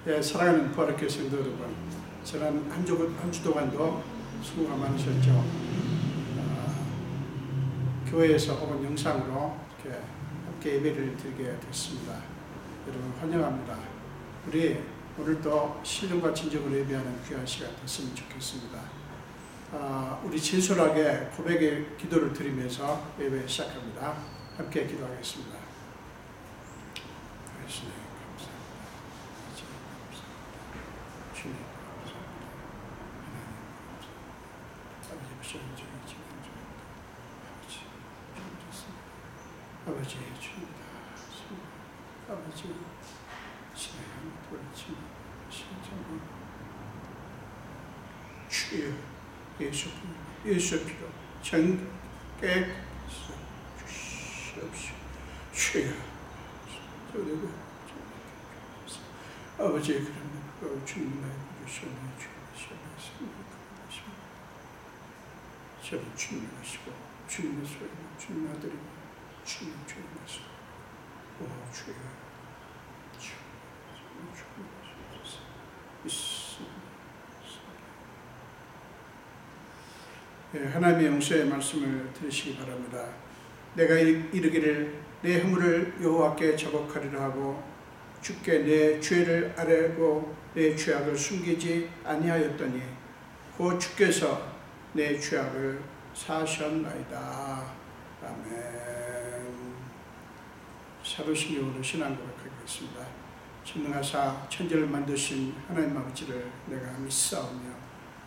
예, 사랑하는 부활학교 성도 여러분, 지난 한 주 동안도 수고가 많으셨죠. 교회에서 혹은 영상으로 이렇게 함께 예배를 드리게 됐습니다. 여러분 환영합니다. 우리 오늘도 신령과 진정으로 예배하는 귀한 시간 됐으면 좋겠습니다. 우리 진솔하게 고백의 기도를 드리면서 예배 시작합니다. 함께 기도하겠습니다. 예수님 감사합니다. 주님 감사합니다. 하나님 감사합니다. 아버지 주님다. 아버지 신의 보내주님 신정은 주여 예수 피로 정깨 주시옵시오. 주여 아버지 그러면 주님의 주시옵시오. 저는 주님 하시고 주님의 소리 주님 아들이고 주님 하시고 오 주여 하나님의 용서의 말씀을 들으시기 바랍니다. 내가 이르기를 내 허물을 여호와께 자복하리라 하고 주께 내 죄를 아뢰고 내 죄악을 숨기지 아니하였더니 곧 주께서 내 죄악을 사하셨나이다. 아멘. 사도신경으로 신앙 고백하겠습니다. 전능하사 천지를 만드신 하나님 아버지를 내가 믿사오며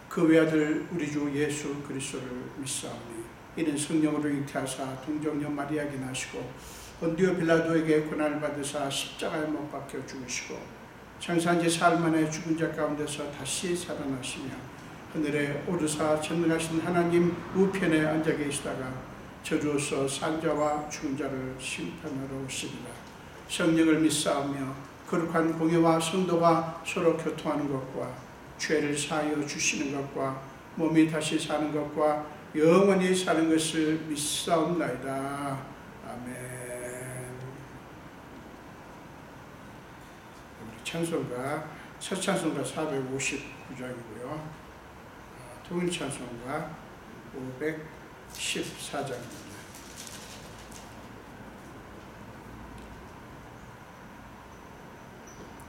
그 외아들 우리 주 예수 그리스도를 믿사오니 이는 성령으로 잉태하사 동정녀 마리아에게 나시고 본디오 빌라도에게 고난을 받으사 십자가에 못 박혀 죽으시고 장사한 지 사흘 만에 죽은 자 가운데서 다시 살아나시며 하늘에 오르사 전능하신 하나님 우편에 앉아 계시다가 저주로서 산자와 죽은 자를 심판하러 오시리라. 성령을 믿사오며 거룩한 공예와 성도가 서로 교통하는 것과 죄를 사하여 주시는 것과 몸이 다시 사는 것과 영원히 사는 것을 믿사옵나이다. 아멘. 우리 찬송가 첫 찬송가 459장이고요. 통일 찬송가 514장입니다.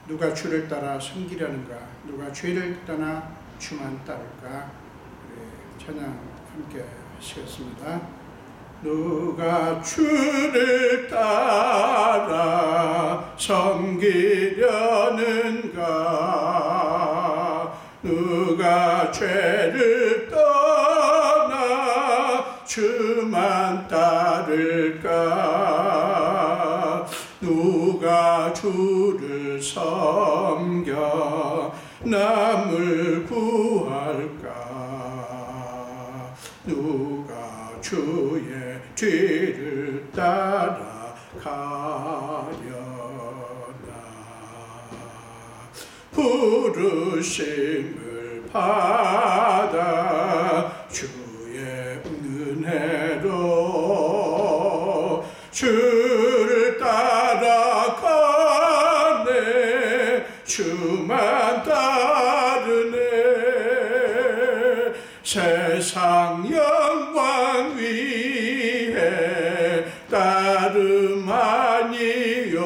누가 주를 따라 섬기려는가? 누가 죄를 떠나 주만 따를까? 찬양 함께 하시겠습니다. 누가 주를 따라 섬기려는가? 누가 죄를 떠나 주만 따를까? 누가 주를 섬겨 남을 구할까? 누가 주의 뒤를 따라 가려나? 부르심을 받아 주의 은혜로 주를 따라가네. 주만 따르네. 세상 영광 위에 따름 아니요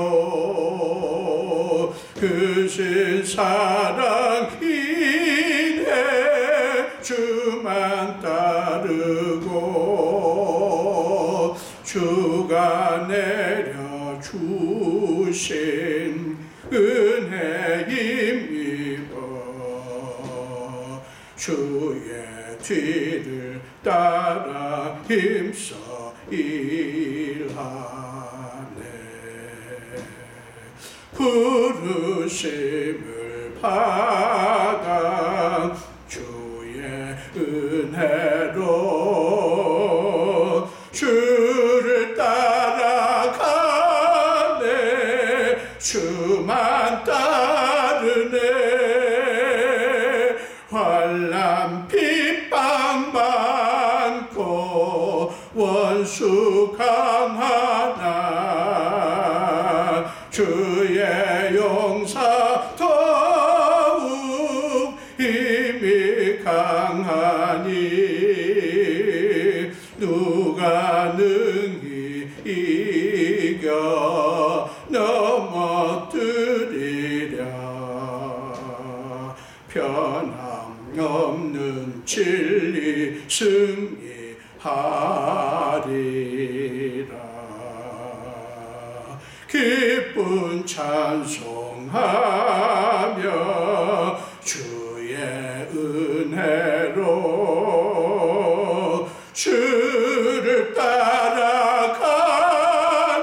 그신 사랑 인해 주만 따르고 주가 내려 주신 은혜 힘입어 주의 뒤를 따라 힘써 일하네. 부르심을 받아 주의 은혜로 주를 따라가네. 주만 따르네. 환난 핍박 많고 원수 강하나 주의 용사 더 없는 진리 승리하리라. 기쁜 찬송하며 주의 은혜로 주를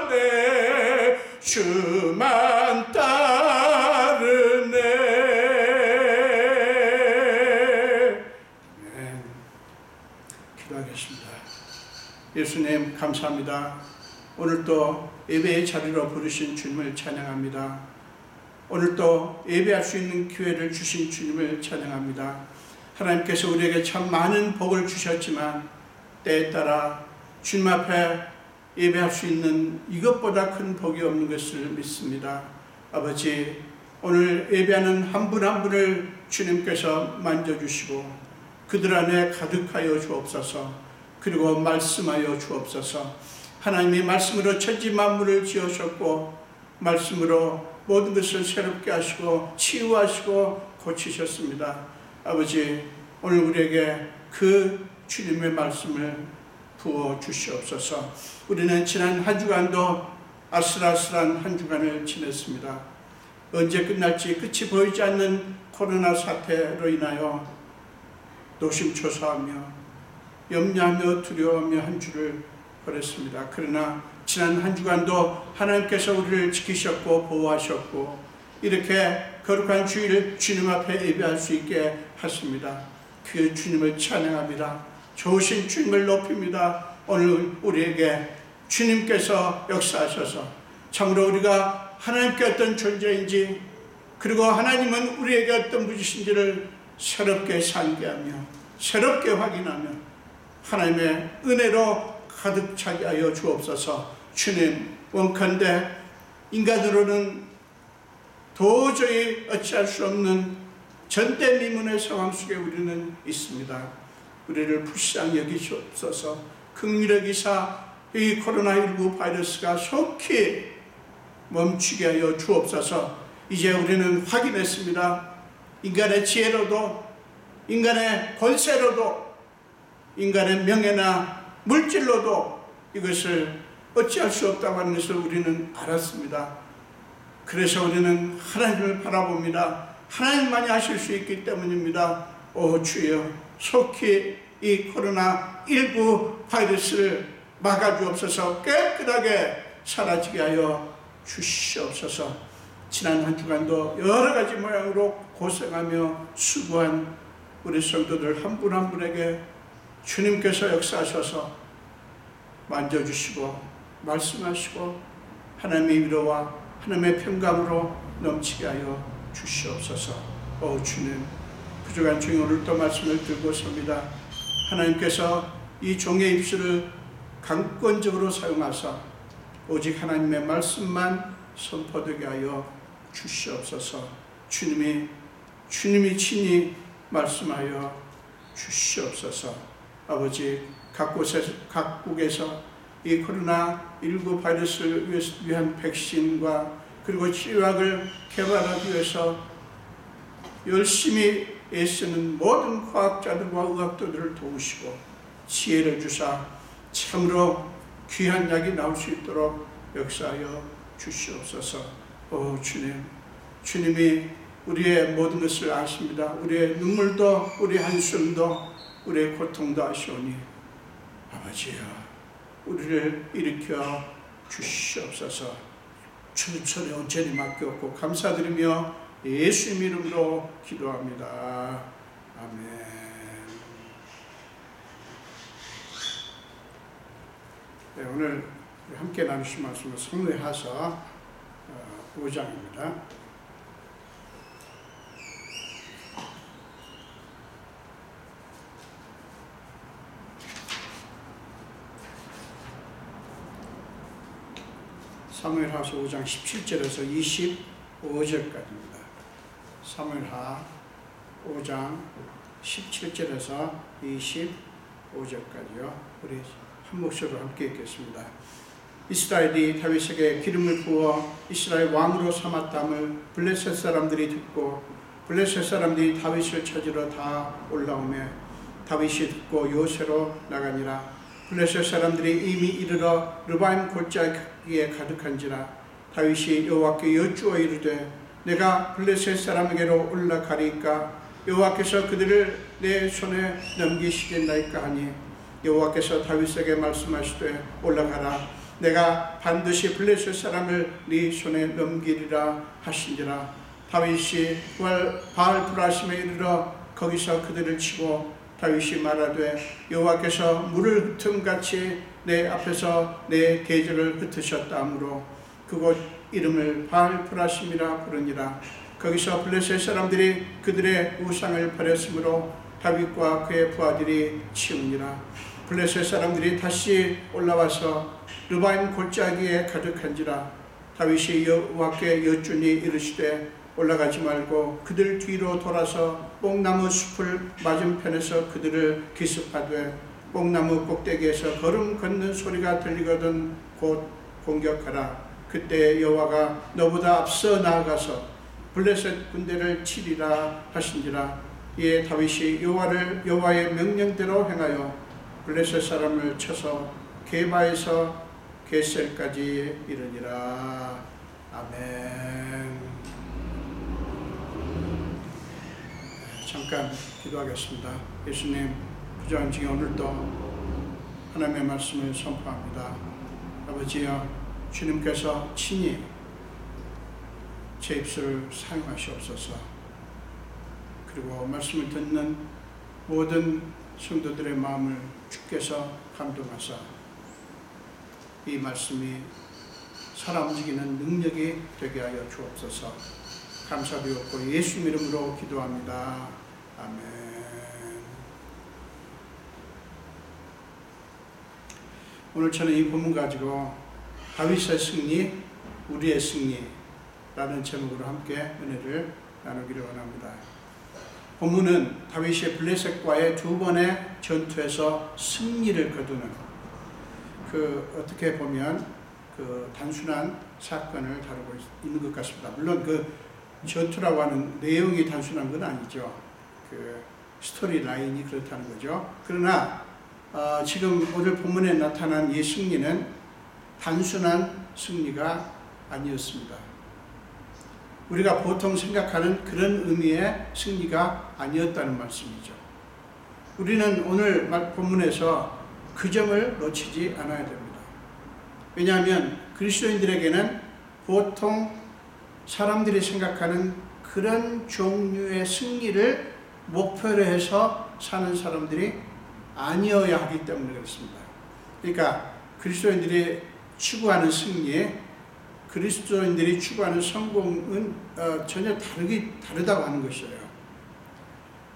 따라가네. 주만 따르네. 아멘. 기도하겠습니다. 예수님 감사합니다. 오늘도 예배의 자리로 부르신 주님을 찬양합니다. 오늘도 예배할 수 있는 기회를 주신 주님을 찬양합니다. 하나님께서 우리에게 참 많은 복을 주셨지만 때에 따라 주님 앞에 예배할 수 있는 이것보다 큰 복이 없는 것을 믿습니다. 아버지, 오늘 예배하는 한 분 한 분을 주님께서 만져주시고 그들 안에 가득하여 주옵소서. 그리고 말씀하여 주옵소서. 하나님이 말씀으로 천지 만물을 지으셨고 말씀으로 모든 것을 새롭게 하시고 치유하시고 고치셨습니다. 아버지, 오늘 우리에게 그 주님의 말씀을 부어 주시옵소서. 우리는 지난 한 주간도 아슬아슬한 한 주간을 지냈습니다. 언제 끝날지 끝이 보이지 않는 코로나 사태로 인하여 노심초사하며 염려하며 두려워하며 한 주를 보냈습니다. 그러나 지난 한 주간도 하나님께서 우리를 지키셨고 보호하셨고 이렇게 거룩한 주일 주님 앞에 예배할 수 있게 하십니다. 그 주님을 찬양합니다. 좋으신 주님을 높입니다. 오늘 우리에게 주님께서 역사하셔서 참으로 우리가 하나님께 어떤 존재인지 그리고 하나님은 우리에게 어떤 분이신지를 새롭게 상기하며 새롭게 확인하며 하나님의 은혜로 가득 차게 하여 주옵소서. 주님, 원컨대 인간으로는 도저히 어찌할 수 없는 전대미문의 상황 속에 우리는 있습니다. 우리를 불쌍히 여기시옵소서. 긍휼히 여기사 이 코로나19 바이러스가 속히 멈추게 하여 주옵소서. 이제 우리는 확인했습니다. 인간의 지혜로도 인간의 권세로도 인간의 명예나 물질로도 이것을 어찌할 수 없다고 하는 것을 우리는 알았습니다. 그래서 우리는 하나님을 바라봅니다. 하나님만이 하실 수 있기 때문입니다. 오 주여, 속히 이 코로나19 바이러스를 막아주옵소서. 깨끗하게 사라지게 하여 주시옵소서. 지난 한 주간도 여러 가지 모양으로 고생하며 수고한 우리 성도들 한 분 한 분에게 주님께서 역사하셔서 만져주시고 말씀하시고 하나님의 위로와 하나님의 평강으로 넘치게 하여 주시옵소서. 오 주님, 부족한 종이 오늘 또 말씀을 들고 섭니다. 하나님께서 이 종의 입술을 강권적으로 사용하사 오직 하나님의 말씀만 선포되게 하여 주시옵소서. 주님이 친히 말씀하여 주시옵소서. 아버지, 각국에서 이 코로나19 바이러스를 위한 백신과 그리고 치료약을 개발하기 위해서 열심히 애쓰는 모든 과학자들과 의학도들을 도우시고 지혜를 주사 참으로 귀한 약이 나올 수 있도록 역사하여 주시옵소서. 오 주님, 주님이 우리의 모든 것을 아십니다. 우리의 눈물도 우리의 한숨도 우리의 고통도 아시오니 아버지여, 우리를 일으켜 주시옵소서. 주님 손에 온전히 맡겼고 감사드리며 예수님 이름으로 기도합니다. 아멘. 네, 오늘 함께 나누실 말씀은 성례하서 5장입니다. 사무엘하서 5장 17절에서 25절까지입니다. 사무엘하 5장 17절에서 25절까지요. 우리 한 목소리로 함께 읽겠습니다. 이스라엘이 다윗에게 기름을 부어 이스라엘 왕으로 삼았담을 블레셋 사람들이 듣고 블레셋 사람들이 다윗을 찾으러 다 올라오매 다윗이 듣고 요새로 나가니라. 블레셋 사람들이 이미 이르러 르바임 골짜기에 가득한지라. 다윗이 여호와께 여쭈어 이르되 내가 블레셋 사람에게로 올라가리까 여호와께서 그들을 내 손에 넘기시겠나이까 하니 여호와께서 다윗에게 말씀하시되 올라가라. 내가 반드시 블레셋 사람을 네 손에 넘기리라 하신지라. 다윗이 바알브라심에 이르러 거기서 그들을 치고 다윗이 말하되 여호와께서 물을 흩음같이 내 앞에서 내 대적을 흩으셨다 하므로 그곳 이름을 바알브라심이라 부르니라. 거기서 블레셋 사람들이 그들의 우상을 버렸으므로 다윗과 그의 부하들이 치우니라. 블레셋 사람들이 다시 올라와서 르바임 골짜기에 가득한지라. 다윗이 여호와께 여쭈니 이르시되 올라가지 말고 그들 뒤로 돌아서 뽕나무 숲을 맞은편에서 그들을 기습하되 뽕나무 꼭대기에서 걸음 걷는 소리가 들리거든 곧 공격하라. 그때 여호와가 너보다 앞서 나아가서 블레셋 군대를 치리라 하신지라. 이에 다윗이 여호와의 명령대로 행하여 블레셋 사람을 쳐서 게바에서 게셀까지 이르니라. 아멘. 잠깐 기도하겠습니다. 예수님 부정한 중에 오늘도 하나님의 말씀을 선포합니다. 아버지여, 주님께서 친히 제 입술을 사용하시옵소서. 그리고 말씀을 듣는 모든 성도들의 마음을 주께서 감동하사 이 말씀이 살아 움직이는 능력이 되게 하여 주옵소서. 감사드렸고 예수 이름으로 기도합니다. 아멘. 오늘 저는 이 본문 가지고 다윗의 승리, 우리의 승리라는 제목으로 함께 은혜를 나누기를 원합니다. 본문은 다윗이 블레셋과의 두 번의 전투에서 승리를 거두는 어떻게 보면 단순한 사건을 다루고 있는 것 같습니다. 물론 전투라고 하는 내용이 단순한 건 아니죠. 스토리 라인이 그렇다는 거죠. 그러나 지금 오늘 본문에 나타난 이 승리는 단순한 승리가 아니었습니다. 우리가 보통 생각하는 그런 의미의 승리가 아니었다는 말씀이죠. 우리는 오늘 본문에서 그 점을 놓치지 않아야 됩니다. 왜냐하면 그리스도인들에게는 보통 사람들이 생각하는 그런 종류의 승리를 목표로 해서 사는 사람들이 아니어야 하기 때문에 그렇습니다. 그러니까 그리스도인들이 추구하는 승리, 그리스도인들이 추구하는 성공은 전혀 다르다고 하는 것이에요.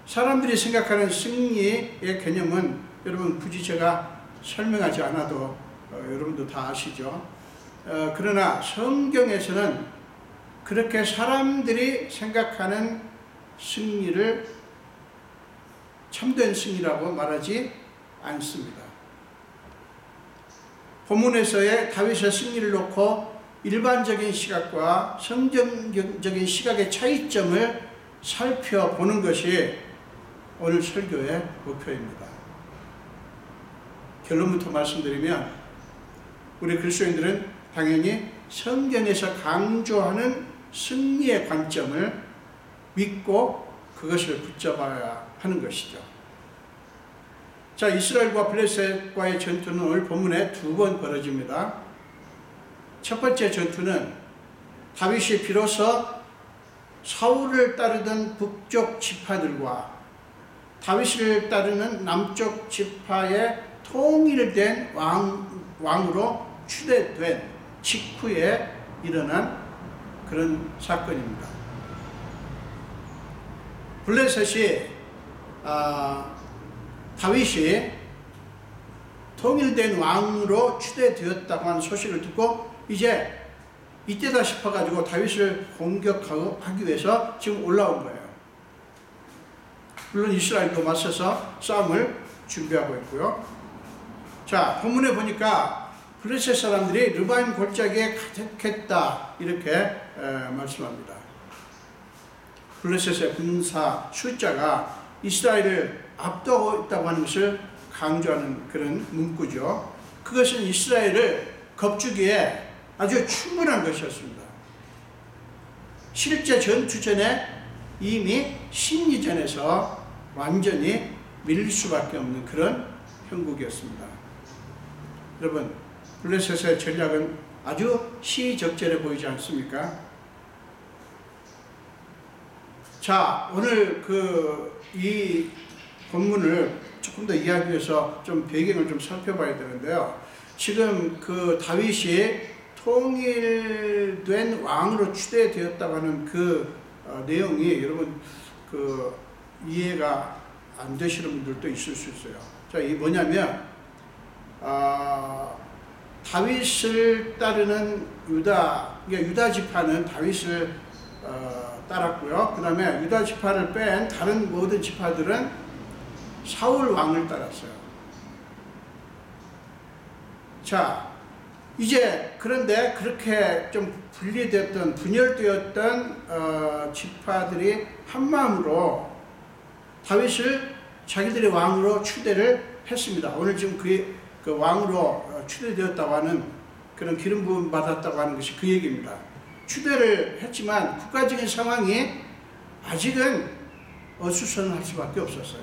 사람들이 생각하는 승리의 개념은 여러분 굳이 제가 설명하지 않아도 여러분도 다 아시죠. 그러나 성경에서는 그렇게 사람들이 생각하는 승리를 참된 승리라고 말하지 않습니다. 본문에서의 다윗의 승리를 놓고 일반적인 시각과 성경적인 시각의 차이점을 살펴보는 것이 오늘 설교의 목표입니다. 결론부터 말씀드리면 우리 그리스도인들은 당연히 성경에서 강조하는 승리의 관점을 믿고 그것을 붙잡아야 하는 것이죠. 자, 이스라엘과 블레셋과의 전투는 오늘 본문에 두 번 벌어집니다. 첫 번째 전투는 다윗이 비로소 사울을 따르던 북쪽 지파들과 다윗을 따르는 남쪽 지파의 통일된 왕으로 추대된 직후에 일어난 그런 사건입니다. 블레셋이 다윗이 통일된 왕으로 추대되었다고 하는 소식을 듣고 이제 이때다 싶어가지고 다윗을 공격하기 위해서 지금 올라온 거예요. 물론 이스라엘도 맞서서 싸움을 준비하고 있고요. 자, 본문에 보니까 블레셋 사람들이 르바임 골짜기에 가득했다 이렇게 말씀합니다. 블레셋의 군사 숫자가 이스라엘을 압도하고 있다고 하는 것을 강조하는 그런 문구죠. 그것은 이스라엘을 겁주기에 아주 충분한 것이었습니다. 실제 전투 전에 이미 심리전에서 완전히 밀릴 수밖에 없는 그런 형국이었습니다. 여러분, 블레셋의 전략은 아주 시적절해 보이지 않습니까? 자, 오늘 이 본문을 조금 더 이해하기 위해서 좀 배경을 좀 살펴봐야 되는데요. 지금 다윗이 통일된 왕으로 추대되었다고 하는 내용이 여러분 이해가 안 되시는 분들도 있을 수 있어요. 자, 이게 뭐냐면 다윗을 따르는 유다 지파는 다윗을 따랐고요. 그 다음에 유다 지파를 뺀 다른 모든 지파들은 사울 왕을 따랐어요. 자, 이제 그런데 그렇게 좀 분열되었던 지파들이 한마음으로 다윗을 자기들의 왕으로 추대를 했습니다. 오늘 지금 그 왕으로 추대되었다고 하는 그런 기름 부음 받았다고 하는 것이 그 얘기입니다. 추대를 했지만 국가적인 상황이 아직은 어수선할 수밖에 없었어요.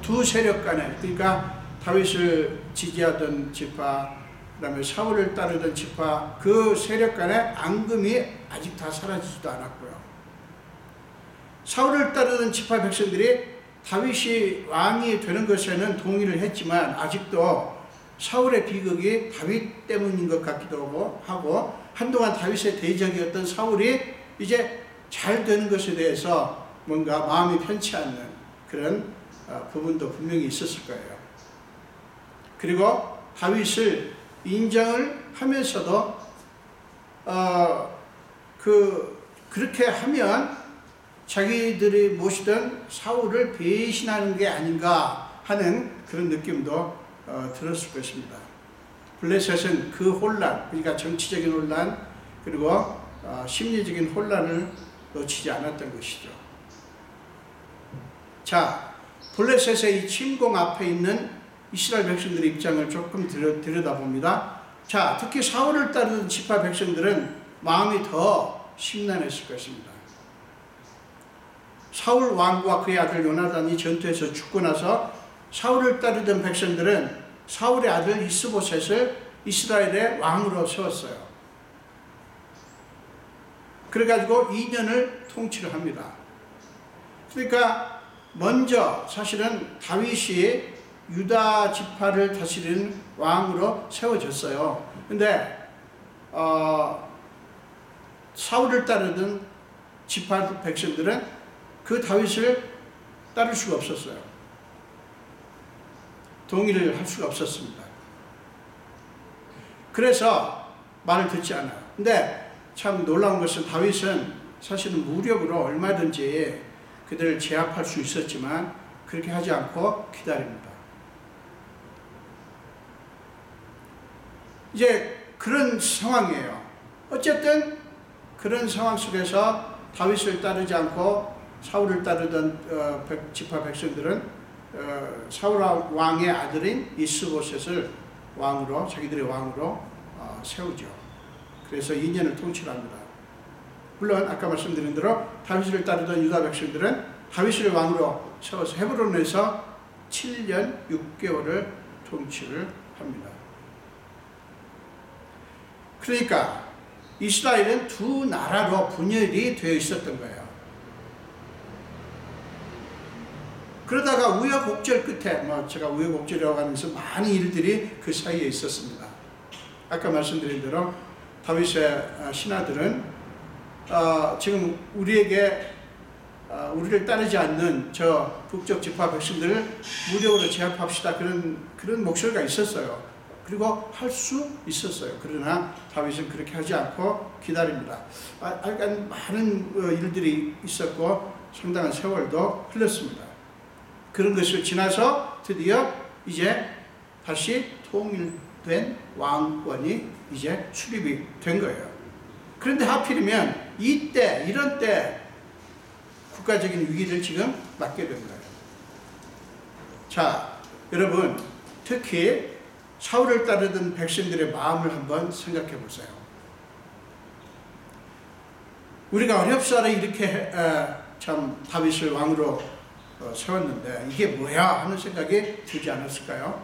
두 세력 간에, 그러니까 다윗을 지지하던 지파, 그 다음에 사울을 따르던 지파, 그 세력 간의 앙금이 아직 다 사라지지도 않았고요. 사울을 따르던 지파 백성들이 다윗이 왕이 되는 것에는 동의를 했지만 아직도 사울의 비극이 다윗 때문인 것 같기도 하고 한동안 다윗의 대적이었던 사울이 이제 잘 되는 것에 대해서 뭔가 마음이 편치 않는 그런 부분도 분명히 있었을 거예요. 그리고 다윗을 인정을 하면서도 그렇게 하면 자기들이 모시던 사울을 배신하는 게 아닌가 하는 그런 느낌도 들었을 것입니다. 블레셋은 그 혼란, 그러니까 정치적인 혼란 그리고 심리적인 혼란을 놓치지 않았던 것이죠. 자, 블레셋의 이 침공 앞에 있는 이스라엘 백성들의 입장을 조금 들여다봅니다. 자, 특히 사울을 따르는 지파 백성들은 마음이 더 심란했을 것입니다. 사울 왕과 그의 아들 요나단이 전투에서 죽고 나서 사울을 따르던 백성들은 사울의 아들 이스보셋을 이스라엘의 왕으로 세웠어요. 그래가지고 2년을 통치를 합니다. 그러니까 먼저 사실은 다윗이 유다 지파를 다스리는 왕으로 세워졌어요. 근데 사울을 따르던 지파 백성들은 그 다윗을 따를 수가 없었어요. 동의를 할 수가 없었습니다. 그래서 말을 듣지 않아요. 근데 참 놀라운 것은 다윗은 사실은 무력으로 얼마든지 그들을 제압할 수 있었지만 그렇게 하지 않고 기다립니다. 이제 그런 상황이에요. 어쨌든 그런 상황 속에서 다윗을 따르지 않고 사울을 따르던 지파 백성들은 사울 왕의 아들인 이스보셋을 왕으로, 자기들의 왕으로 세우죠. 그래서 2년을 통치를 합니다. 물론 아까 말씀드린 대로 다윗을 따르던 유다 백성들은 다윗을 왕으로 세워서 헤브론에서 7년 6개월을 통치를 합니다. 그러니까 이스라엘은 두 나라로 분열이 되어 있었던 거예요. 그러다가 우여곡절 끝에, 제가 우여곡절이라고 하면서 많은 일들이 그 사이에 있었습니다. 아까 말씀드린 대로 다윗의 신하들은 지금 우리를 따르지 않는 저 북쪽 지파 백성들을 무력으로 제압합시다, 그런 목소리가 있었어요. 그리고 할 수 있었어요. 그러나 다윗은 그렇게 하지 않고 기다립니다. 약간 많은 일들이 있었고 상당한 세월도 흘렀습니다. 그런 것을 지나서 드디어 이제 다시 통일된 왕권이 이제 수립이 된 거예요. 그런데 하필이면 이런 때 국가적인 위기를 지금 맞게 된 거예요. 자, 여러분, 특히 사울을 따르던 백성들의 마음을 한번 생각해 보세요. 우리가 어렵사리 이렇게 참 다윗을 왕으로 세웠는데 이게 뭐야 하는 생각이 들지 않았을까요?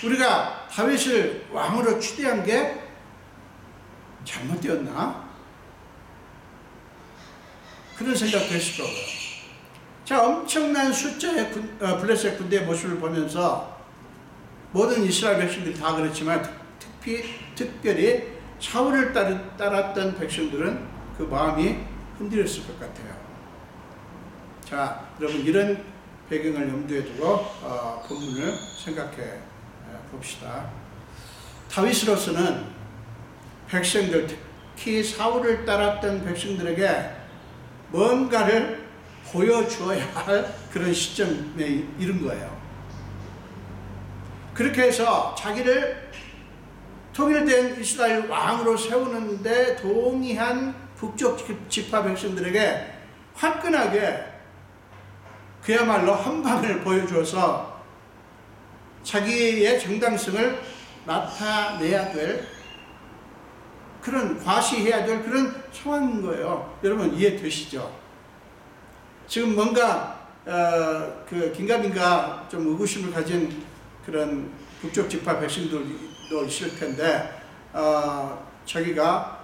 우리가 다윗을 왕으로 추대한 게 잘못되었나? 그런 생각도 했을 거고요. 자, 엄청난 숫자의 블레셋 군대의 모습을 보면서 모든 이스라엘 백성들이 다 그렇지만 특별히 사울을 따랐던 백성들은 그 마음이 흔들렸을 것 같아요. 자, 여러분, 이런 배경을 염두에 두고 본문을 생각해 봅시다. 다윗으로서는 백성들, 특히 사울을 따랐던 백성들에게 뭔가를 보여주어야 할 그런 시점에 이른 거예요. 그렇게 해서 자기를 통일된 이스라엘 왕으로 세우는데 동의한 북쪽 지파 백성들에게 화끈하게 그야말로 한방을 보여주어서 자기의 정당성을 나타내야 될 그런, 과시해야 될 그런 상황인 거예요. 여러분, 이해되시죠? 지금 뭔가 그 긴가민가 좀 의구심을 가진 그런 북쪽 지파 백성들도 있을 텐데 자기가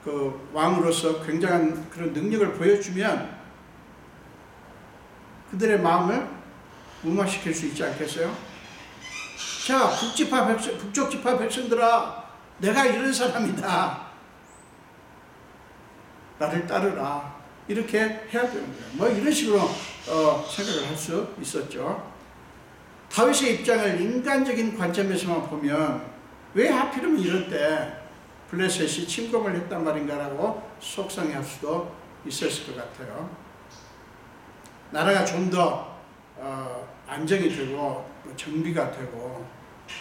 그 왕으로서 굉장한 그런 능력을 보여주면 그들의 마음을 무마시킬 수 있지 않겠어요? 자, 북쪽 지파 백성들아, 내가 이런 사람이다. 나를 따르라. 이렇게 해야 되는 거예요. 뭐 이런 식으로 생각을 할 수 있었죠. 다윗의 입장을 인간적인 관점에서만 보면 왜 하필이면 이럴 때 블레셋이 침공을 했단 말인가라고 속상해할 수도 있었을 것 같아요. 나라가 좀 더 안정이 되고 정비가 되고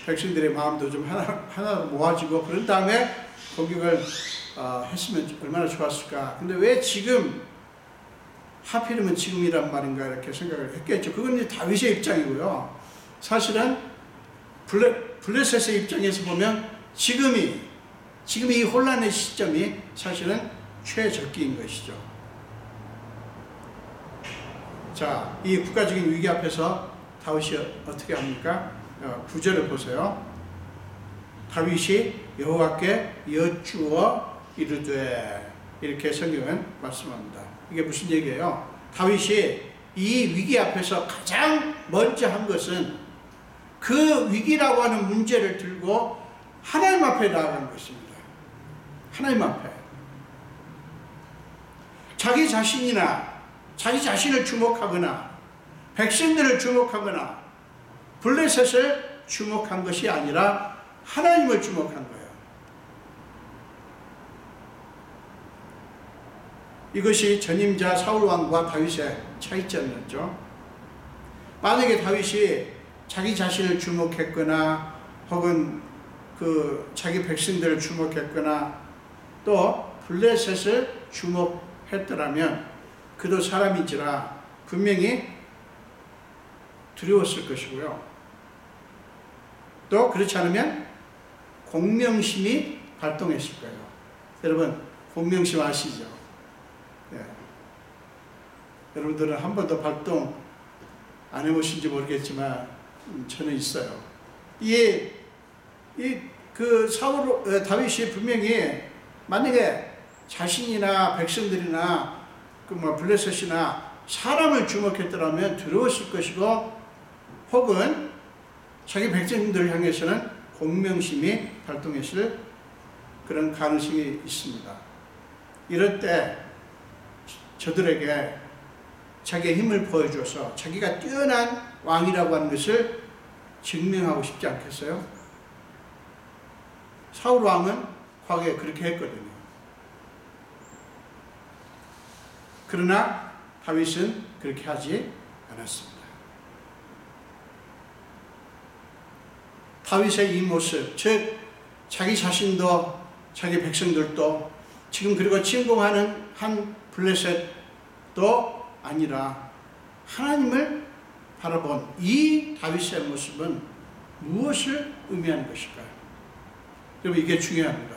백성들의 마음도 좀 하나 모아지고 그런 다음에 공격을 했으면 얼마나 좋았을까. 근데 왜 지금 하필이면 지금이란 말인가 이렇게 생각을 했겠죠. 그건 이제 다윗의 입장이고요. 사실은 블레셋의 입장에서 보면 지금이 이 혼란의 시점이 사실은 최적기인 것이죠. 자, 이 국가적인 위기 앞에서 다윗이 어떻게 합니까? 9절을 보세요. 다윗이 여호와께 여쭈어 이르되, 이렇게 성경은 말씀합니다. 이게 무슨 얘기예요? 다윗이 이 위기 앞에서 가장 먼저 한 것은 그 위기라고 하는 문제를 들고 하나님 앞에 나아간 것입니다. 하나님 앞에. 자기 자신이나 자기 자신을 주목하거나 백성들을 주목하거나 블레셋을 주목한 것이 아니라 하나님을 주목한 거예요. 이것이 전임자 사울왕과 다윗의 차이점이었죠. 만약에 다윗이 자기 자신을 주목했거나 혹은 그 자기 백성들을 주목했거나 또 블레셋을 주목했더라면 그도 사람인지라 분명히 두려웠을 것이고요. 또 그렇지 않으면 공명심이 발동했을 거예요. 여러분, 공명심 아시죠? 네. 여러분들은 한 번도 발동 안 해보신지 모르겠지만 저는 있어요. 다윗이 분명히 만약에 자신이나 백성들이나 블레셋이나 사람을 주목했더라면 두려웠을 것이고 혹은 자기 백성들을 향해서는 공명심이 발동했을 그런 가능성이 있습니다. 이럴 때 저들에게 자기의 힘을 보여줘서 자기가 뛰어난 왕이라고 하는 것을 증명하고 싶지 않겠어요? 사울 왕은 과거에 그렇게 했거든요. 그러나 다윗은 그렇게 하지 않았습니다. 다윗의 이 모습, 즉 자기 자신도 자기 백성들도 지금 그리고 침공하는 한 블레셋 것도 아니라 하나님을 바라본 이 다윗의 모습은 무엇을 의미하는 것일까요? 여러분, 이게 중요합니다.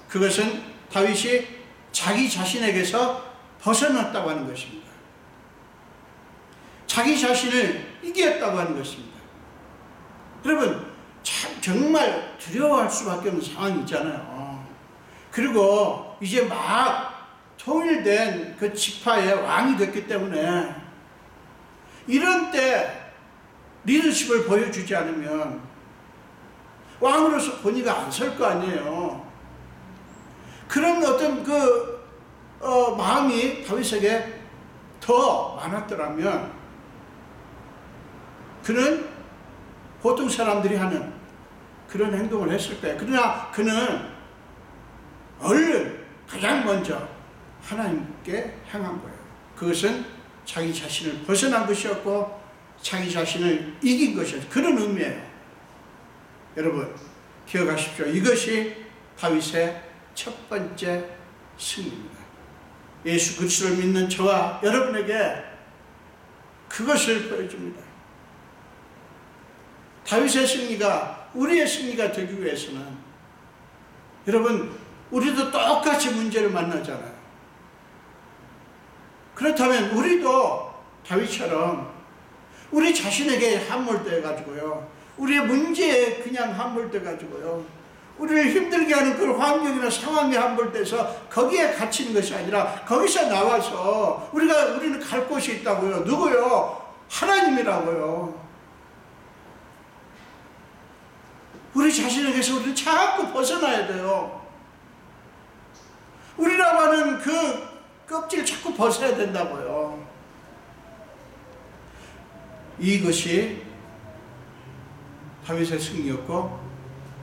그것은 다윗이 자기 자신에게서 벗어났다고 하는 것입니다. 자기 자신을 이겼다고 하는 것입니다. 여러분, 정말 두려워할 수밖에 없는 상황이 있잖아요. 그리고 이제 막 통일된 그 지파의 왕이 됐기 때문에 이런 때 리더십을 보여주지 않으면 왕으로서 권위가 안 설 거 아니에요. 그런 어떤 마음이 다윗에게 더 많았더라면 그는 보통 사람들이 하는 그런 행동을 했을 거예요. 그러나 그는 얼른 가장 먼저 하나님께 향한 거예요. 그것은 자기 자신을 벗어난 것이었고 자기 자신을 이긴 것이었어요. 그런 의미예요. 여러분, 기억하십시오. 이것이 다윗의 첫 번째 승리입니다. 예수 그리스도를 믿는 저와 여러분에게 그것을 보여줍니다. 다윗의 승리가 우리의 승리가 되기 위해서는, 여러분, 우리도 똑같이 문제를 만나잖아요. 그렇다면 우리도 다윗처럼 우리 자신에게 함몰돼 가지고요, 우리의 문제에 그냥 함몰돼 가지고요, 우리를 힘들게 하는 그런 환경이나 상황에 함몰돼서 거기에 갇히는 것이 아니라 거기서 나와서 우리는 갈 곳이 있다고요. 누구요? 하나님이라고요. 우리 자신에게서 우리는 자꾸 벗어나야 돼요. 우리라고 하는 그 껍질을 자꾸 벗어야 된다고요. 이것이 다윗의 승리였고,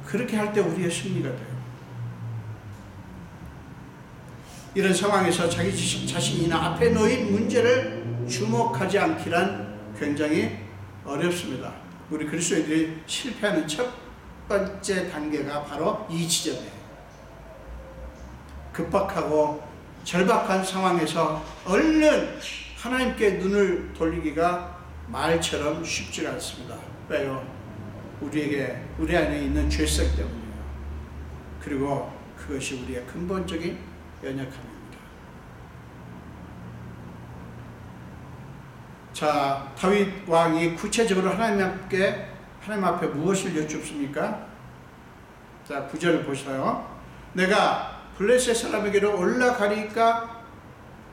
그렇게 할 때 우리의 승리가 돼요. 이런 상황에서 자기 자신이나 앞에 놓인 문제를 주목하지 않기란 굉장히 어렵습니다. 우리 그리스도인들이 실패하는 첫 번째 단계가 바로 이 지점이에요. 급박하고 절박한 상황에서 얼른 하나님께 눈을 돌리기가 말처럼 쉽지 않습니다. 왜요? 우리 안에 있는 죄성 때문이에요. 그리고 그것이 우리의 근본적인 연약함입니다. 자, 다윗 왕이 구체적으로 하나님 앞에 무엇을 여쭙습니까? 자, 9절을 보셔요. 내가 블레셋 사람에게로 올라가리까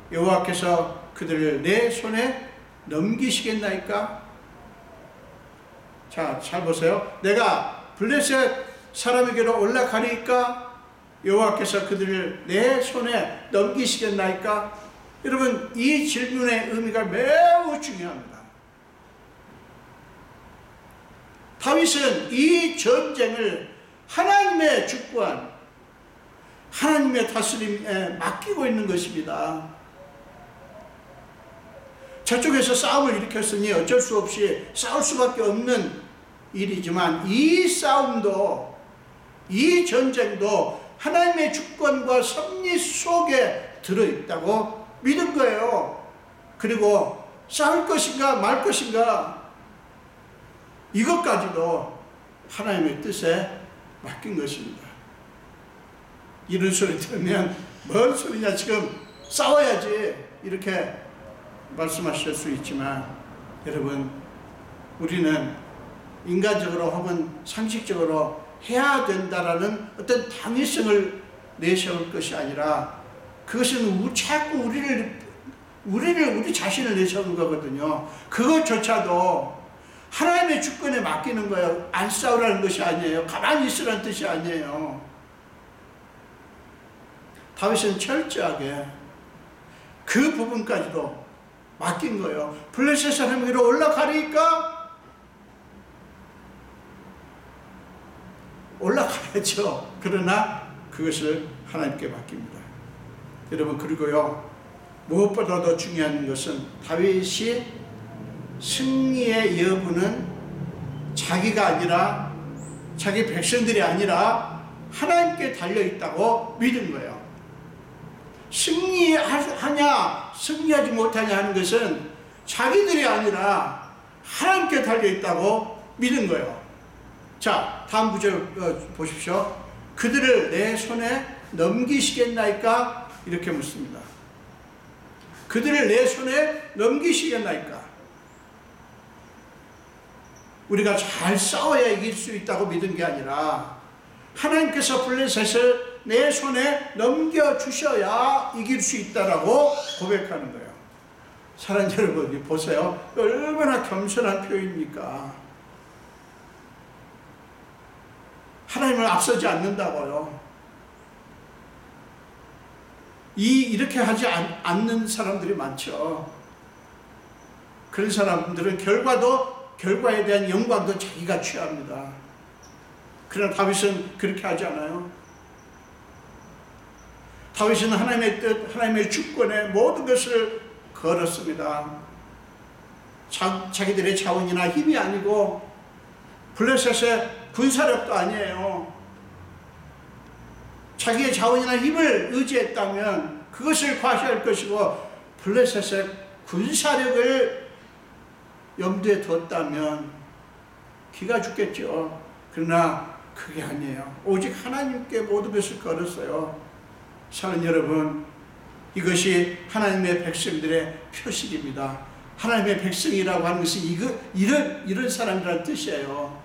여호와께서 그들을 내 손에 넘기시겠나이까? 자, 잘 보세요. 내가 블레셋 사람에게로 올라가리까 여호와께서 그들을 내 손에 넘기시겠나이까? 여러분, 이 질문의 의미가 매우 중요합니다. 다윗은 이 전쟁을 하나님의 주권, 하나님의 다스림에 맡기고 있는 것입니다. 저쪽에서 싸움을 일으켰으니 어쩔 수 없이 싸울 수밖에 없는 일이지만, 이 싸움도, 이 전쟁도 하나님의 주권과 섭리 속에 들어있다고 믿은 거예요. 그리고 싸울 것인가 말 것인가, 이것까지도 하나님의 뜻에 맡긴 것입니다. 이런 소리 들으면 뭔 소리냐, 지금 싸워야지, 이렇게 말씀하실 수 있지만, 여러분, 우리는 인간적으로 혹은 상식적으로 해야 된다라는 어떤 당위성을 내세울 것이 아니라, 그것은 자꾸 우리 자신을 내세우는 거거든요. 그것조차도 하나님의 주권에 맡기는 거예요. 안 싸우라는 것이 아니에요. 가만히 있으라는 뜻이 아니에요. 다윗은 철저하게 그 부분까지도 맡긴 거예요. 블레셋 사람에게로 올라가리까? 올라가야죠. 그러나 그것을 하나님께 맡깁니다. 여러분, 그리고요, 무엇보다 더 중요한 것은 다윗이 승리의 여부는 자기가 아니라, 자기 백성들이 아니라 하나님께 달려있다고 믿은 거예요. 승리하냐 승리하지 못하냐 하는 것은 자기들이 아니라 하나님께 달려있다고 믿은 거예요. 자, 다음 구절 보십시오. 그들을 내 손에 넘기시겠나이까? 이렇게 묻습니다. 그들을 내 손에 넘기시겠나이까? 우리가 잘 싸워야 이길 수 있다고 믿은 게 아니라 하나님께서 블레셋을 내 손에 넘겨주셔야 이길 수 있다라고 고백하는 거예요. 사랑하는 여러분, 보세요. 얼마나 겸손한 표현입니까? 하나님을 앞서지 않는다고요. 이렇게 하지 않는 사람들이 많죠. 그런 사람들은 결과에 대한 영광도 자기가 취합니다. 그러나 다윗은 그렇게 하지 않아요. 다윗은 하나님의 뜻, 하나님의 주권에 모든 것을 걸었습니다. 자기들의 자원이나 힘이 아니고 블레셋의 군사력도 아니에요. 자기의 자원이나 힘을 의지했다면 그것을 과시할 것이고, 블레셋의 군사력을 염두에 뒀다면 기가 죽겠죠. 그러나 그게 아니에요. 오직 하나님께 모든 것을 걸었어요. 사랑하는 여러분, 이것이 하나님의 백성들의 표식입니다. 하나님의 백성이라고 하는 것이 이런 사람이라는 뜻이에요.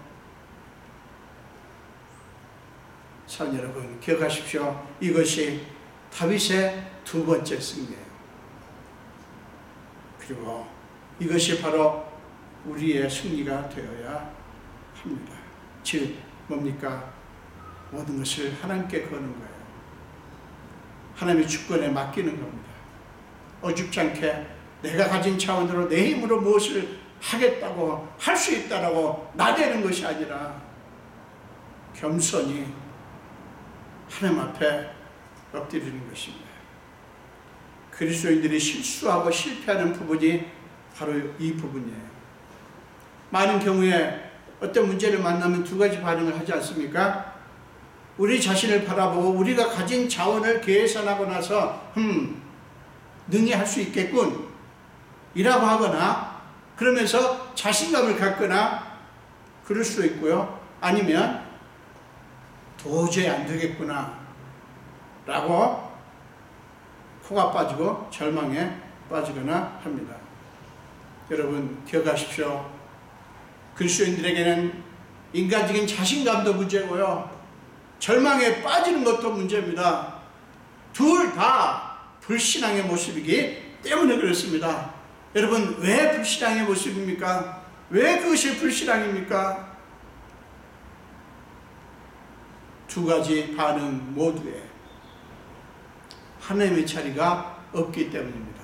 사랑하는 여러분, 기억하십시오. 이것이 다윗의 두 번째 승리예요. 그리고 이것이 바로 우리의 승리가 되어야 합니다. 즉 뭡니까? 모든 것을 하나님께 거는 거예요. 하나님의 주권에 맡기는 겁니다. 어줍지 않게 내가 가진 차원으로 내 힘으로 무엇을 하겠다고 할 수 있다라고 나대는 것이 아니라 겸손히 하나님 앞에 엎드리는 것입니다. 그리스도인들이 실수하고 실패하는 부분이 바로 이 부분이에요. 많은 경우에 어떤 문제를 만나면 두 가지 반응을 하지 않습니까? 우리 자신을 바라보고 우리가 가진 자원을 계산하고 나서 능히 할 수 있겠군 이라고 하거나, 그러면서 자신감을 갖거나 그럴 수도 있고요. 아니면 도저히 안 되겠구나 라고 코가 빠지고 절망에 빠지거나 합니다. 여러분 기억하십시오. 그리스도인들에게는 인간적인 자신감도 문제고요, 절망에 빠지는 것도 문제입니다. 둘 다 불신앙의 모습이기 때문에 그렇습니다. 여러분, 왜 불신앙의 모습입니까? 왜 그것이 불신앙입니까? 두 가지 반응 모두에 하나님의 자리가 없기 때문입니다.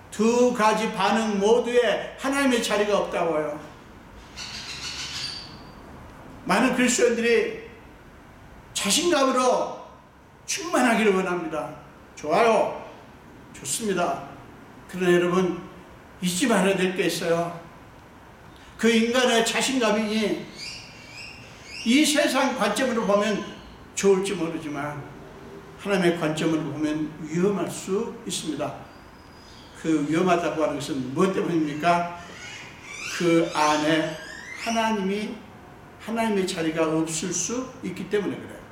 두 가지 반응 모두에 하나님의 자리가 없다고요. 많은 그리스도인들이 자신감으로 충만하기를 원합니다. 좋아요. 좋습니다. 그러나 여러분, 잊지 말아야 될 게 있어요. 그 인간의 자신감이 이 세상 관점으로 보면 좋을지 모르지만 하나님의 관점으로 보면 위험할 수 있습니다. 그 위험하다고 하는 것은 무엇 때문입니까? 그 안에 하나님의 자리가 없을 수 있기 때문에 그래요.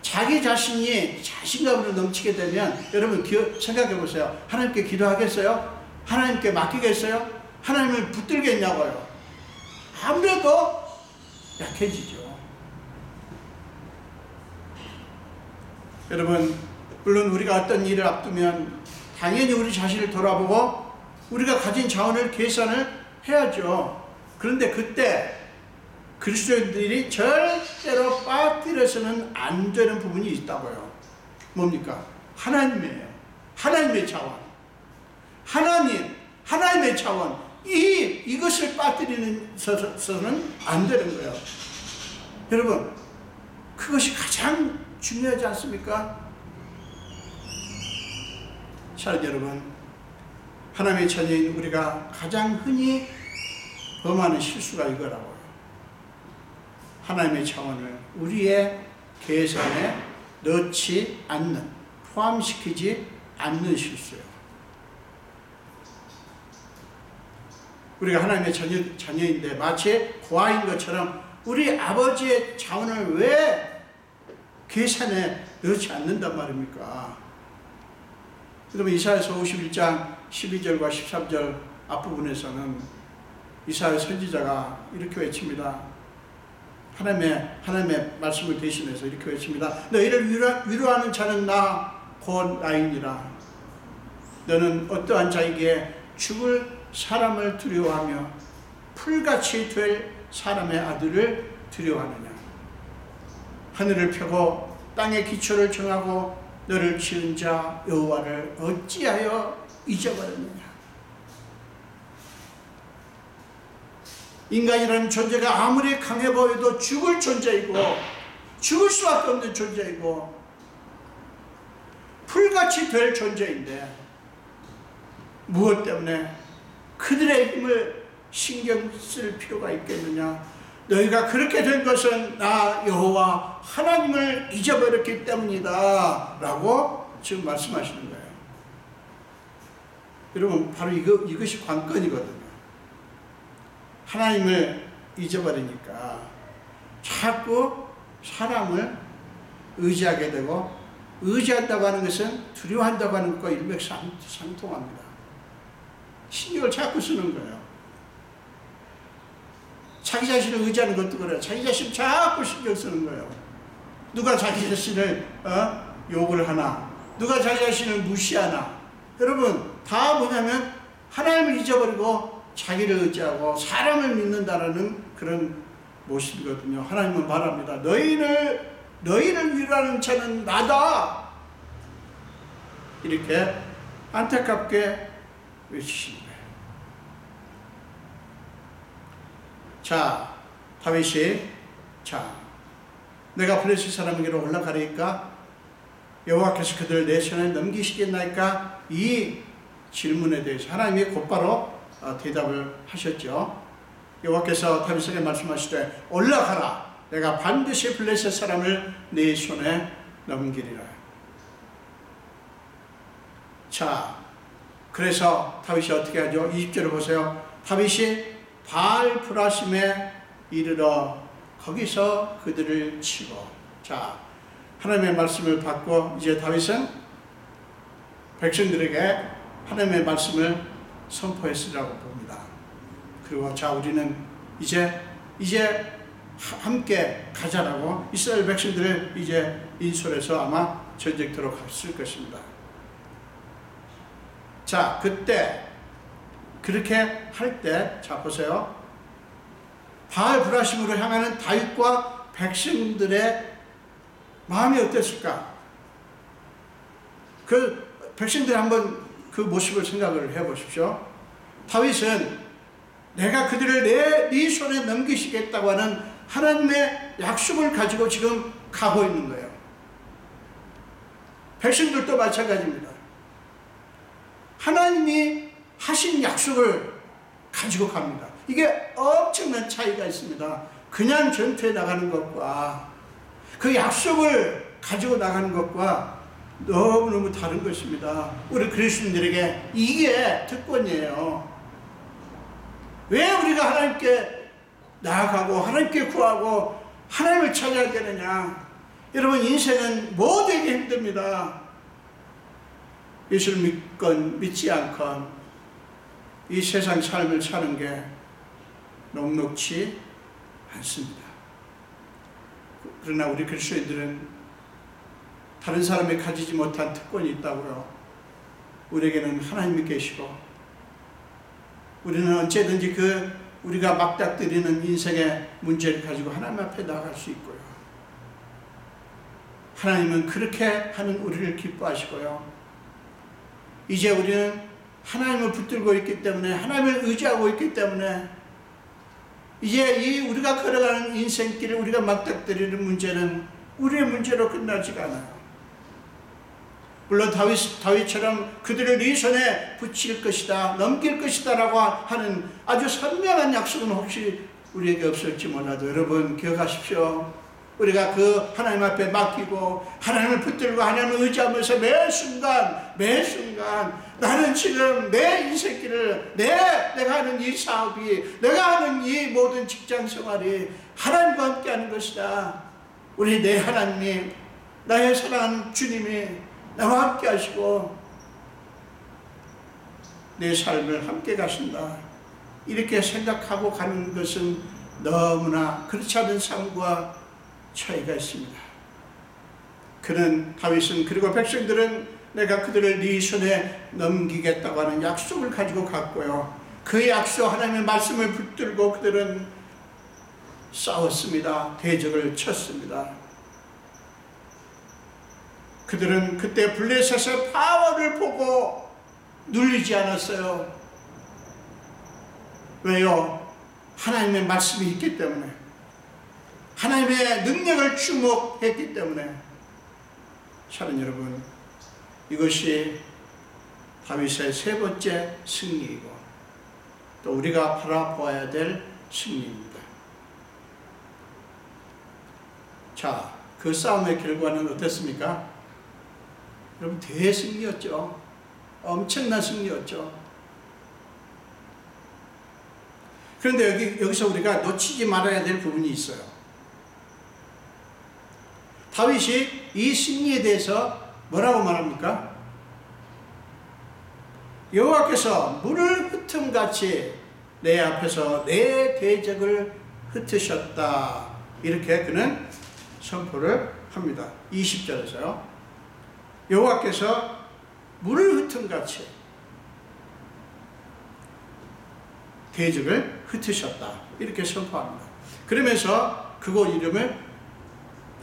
자기 자신이 자신감으로 넘치게 되면 여러분 생각해 보세요. 하나님께 기도하겠어요? 하나님께 맡기겠어요? 하나님을 붙들겠냐고요? 아무래도 약해지죠. 여러분, 물론 우리가 어떤 일을 앞두면 당연히 우리 자신을 돌아보고 우리가 가진 자원을 계산을 해야죠. 그런데 그때 그리스도인들이 절대로 빠뜨려서는 안 되는 부분이 있다고요. 뭡니까? 하나님이에요. 하나님의 자원. 하나님의 자원. 이것을 빠뜨리서는 안 되는 거예요. 여러분, 그것이 가장 중요하지 않습니까? 사랑하는 여러분, 하나님의 자녀인 우리가 가장 흔히 범하는 실수가 이거라고요. 하나님의 자원을 우리의 계산에 넣지 않는, 포함시키지 않는 실수예요. 우리가 하나님의 자녀인데 마치 고아인 것처럼 우리 아버지의 자원을 왜 계산에 넣지 않는단 말입니까? 그러면 이사야서 51장 12절과 13절 앞부분에서는 이사야 선지자가 이렇게 외칩니다. 하나님의 말씀을 대신해서 이렇게 외칩니다. 너희를 위로하는 자는 나 곧 나이니라. 너는 어떠한 자에게 죽을 사람을 두려워하며 풀같이 될 사람의 아들을 두려워하느냐. 하늘을 펴고 땅의 기초를 정하고 너를 지은 자 여호와를 어찌하여 잊어버렸느냐. 인간이라는 존재가 아무리 강해 보여도 죽을 존재이고 죽을 수밖에 없는 존재이고 풀같이 될 존재인데 무엇 때문에 그들의 힘을 신경 쓸 필요가 있겠느냐. 너희가 그렇게 된 것은 나 여호와 하나님을 잊어버렸기 때문이다 라고 지금 말씀하시는 거예요. 여러분 바로 이것이 관건이거든요. 하나님을 잊어버리니까 자꾸 사람을 의지하게 되고, 의지한다고 하는 것은 두려워한다고 하는 것과 일맥상통합니다. 신경을 자꾸 쓰는 거예요. 자기 자신을 의지하는 것도 그래요. 자기 자신 자꾸 신경 쓰는 거예요. 누가 자기 자신을 욕을 하나, 누가 자기 자신을 무시하나. 여러분 다 뭐냐면 하나님을 잊어버리고 자기를 의지하고 사람을 믿는다라는 그런 모습이거든요. 하나님은 말합니다. 너희를 위로하는 자는 나다. 이렇게 안타깝게 외치시는 거예요. 자, 다윗이 내가 블레셋 사람에게로 올라가리까 여호와께서 그들을 내 손에 넘기시겠나이까? 이 질문에 대해서 하나님이 곧바로 대답을 하셨죠. 여호와께서 다윗에게 말씀하시되 올라가라. 내가 반드시 블레셋 사람을 네 손에 넘기리라. 자, 그래서 다윗이 어떻게 하죠? 20절을 보세요. 다윗이 바알 브라심에 이르러 거기서 그들을 치고. 자, 하나님의 말씀을 받고 이제 다윗은 백성들에게 하나님의 말씀을 선포했으라고 봅니다. 그리고 자, 우리는 이제 함께 가자라고 이스라엘 백성들을 이제 인솔해서 아마 전쟁터로 갔을 것입니다. 자, 그때 그렇게 할 때, 자 보세요. 바알 브라심으로 향하는 다윗과 백성들의 마음이 어땠을까? 그 백성들이 한번 그 모습을 생각을 해보십시오. 다윗은 내가 그들을 네 손에 넘기시겠다고 하는 하나님의 약속을 가지고 지금 가고 있는 거예요. 백성들도 마찬가지입니다. 하나님이 하신 약속을 가지고 갑니다. 이게 엄청난 차이가 있습니다. 그냥 전투에 나가는 것과 그 약속을 가지고 나가는 것과 너무너무 다른 것입니다. 우리 그리스도인들에게 이게 특권이에요. 왜 우리가 하나님께 나아가고 하나님께 구하고 하나님을 찾아야 되느냐? 여러분 인생은 모두에게 힘듭니다. 예수를 믿건 믿지 않건 이 세상 삶을 사는 게 녹록지 않습니다. 그러나 우리 그리스도인들은 다른 사람이 가지지 못한 특권이 있다고요. 우리에게는 하나님이 계시고 우리는 언제든지 우리가 막닥뜨리는 인생의 문제를 가지고 하나님 앞에 나갈 수 있고요. 하나님은 그렇게 하는 우리를 기뻐하시고요. 이제 우리는 하나님을 붙들고 있기 때문에, 하나님을 의지하고 있기 때문에 이제 우리가 걸어가는 인생길을 우리가 막닥뜨리는 문제는 우리의 문제로 끝나지가 않아요. 물론 다윗처럼 그들을 네 손에 붙일 것이다, 넘길 것이다 라고 하는 아주 선명한 약속은 혹시 우리에게 없을지 몰라도 여러분 기억하십시오. 우리가 그 하나님 앞에 맡기고 하나님을 붙들고 하나님을 의지하면서 매 순간 나는 지금 내 인생길을 내가 하는 이 사업이, 내가 하는 이 모든 직장 생활이 하나님과 함께 하는 것이다. 우리 내 하나님이, 나의 사랑하는 주님이 나와 함께 하시고 내 삶을 함께 가신다. 이렇게 생각하고 가는 것은 너무나 그렇지 않은 삶과 차이가 있습니다. 다윗은 그리고 백성들은 내가 그들을 네 손에 넘기겠다고 하는 약속을 가지고 갔고요. 그 약속, 하나님의 말씀을 붙들고 그들은 싸웠습니다. 대적을 쳤습니다. 그들은 그때 블레셋의 파워를 보고 눌리지 않았어요. 왜요? 하나님의 말씀이 있기 때문에, 하나님의 능력을 주목했기 때문에. 사랑하는 여러분, 이것이 다윗의 세 번째 승리이고 또 우리가 바라보아야 될 승리입니다. 자, 그 싸움의 결과는 어땠습니까? 여러분, 대승리였죠. 엄청난 승리였죠. 그런데 여기서 우리가 놓치지 말아야 될 부분이 있어요. 다윗이 이 승리에 대해서 뭐라고 말합니까? 여호와께서 물을 흩음같이 내 앞에서 내 대적을 흩으셨다. 이렇게 그는 선포를 합니다. 20절에서요. 여호와께서 물을 흩음같이 대적을 흩으셨다. 이렇게 선포합니다. 그러면서 그곳 이름을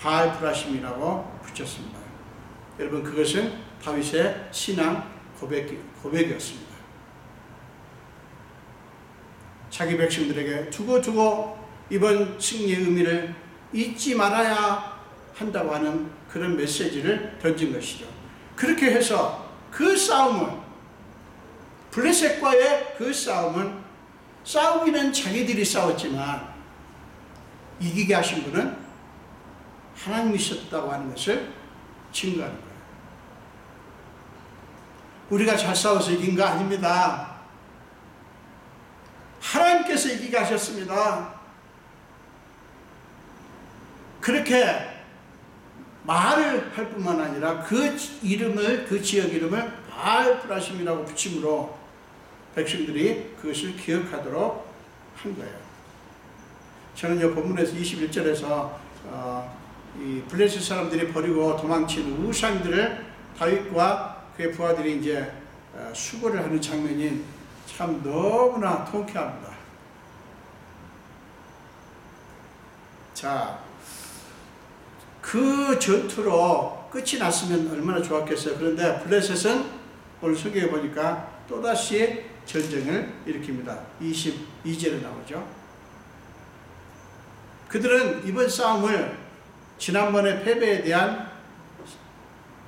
바알브라심이라고 붙였습니다. 여러분, 그것은 다윗의 신앙 고백이었습니다. 자기 백성들에게 두고 이번 승리의 의미를 잊지 말아야 한다고 하는 그런 메시지를 던진 것이죠. 그렇게 해서 그 싸움은, 블레셋과의 그 싸움은, 싸우기는 자기들이 싸웠지만 이기게 하신 분은 하나님이셨다고 하는 것을 증거하는 거예요. 우리가 잘 싸워서 이긴 거 아닙니다. 하나님께서 이기게 하셨습니다. 그렇게 말을 할 뿐만 아니라 그 이름을, 그 지역 이름을 바알브라심이라고 붙임으로 백성들이 그것을 기억하도록 한 거예요. 저는 본문에서 21절에서 이 블레셋 사람들이 버리고 도망친 우상들을 다윗과 그의 부하들이 이제 수고를 하는 장면이 참 너무나 통쾌합니다. 자, 그 전투로 끝이 났으면 얼마나 좋았겠어요. 그런데 블레셋은 오늘 성경에 보니까 또다시 전쟁을 일으킵니다. 22절에 나오죠. 그들은 이번 싸움을 지난번의 패배에 대한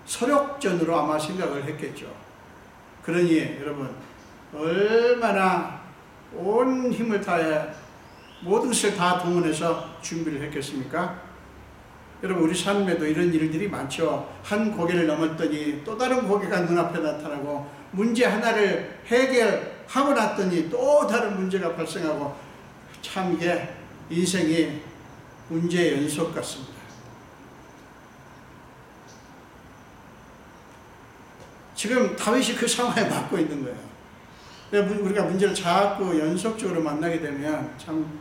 서력전으로 아마 생각을 했겠죠. 그러니 여러분, 얼마나 온 힘을 다해 모든 것을 다 동원해서 준비를 했겠습니까? 여러분, 우리 삶에도 이런 일들이 많죠. 한 고개를 넘었더니 또 다른 고개가 눈앞에 나타나고, 문제 하나를 해결하고 났더니 또 다른 문제가 발생하고, 참 이게 인생이 문제의 연속 같습니다. 지금 다윗이 그 상황에 맞고 있는 거예요. 우리가 문제를 자꾸 연속적으로 만나게 되면 참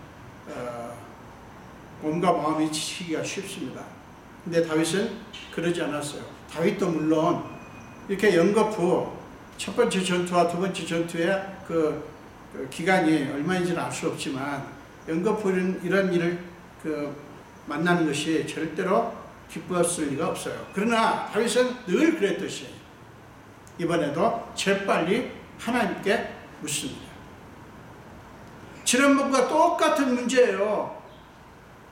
몸과 마음이 지치기가 쉽습니다. 근데 다윗은 그러지 않았어요. 다윗도 물론 이렇게 연거푸 첫 번째 전투와 두 번째 전투의 그 기간이 얼마인지는 알 수 없지만, 연거푸 이런 일을 만나는 것이 절대로 기뻤을 리가 없어요. 그러나 다윗은 늘 그랬듯이 이번에도 재빨리 하나님께 묻습니다. 지난번과 똑같은 문제예요.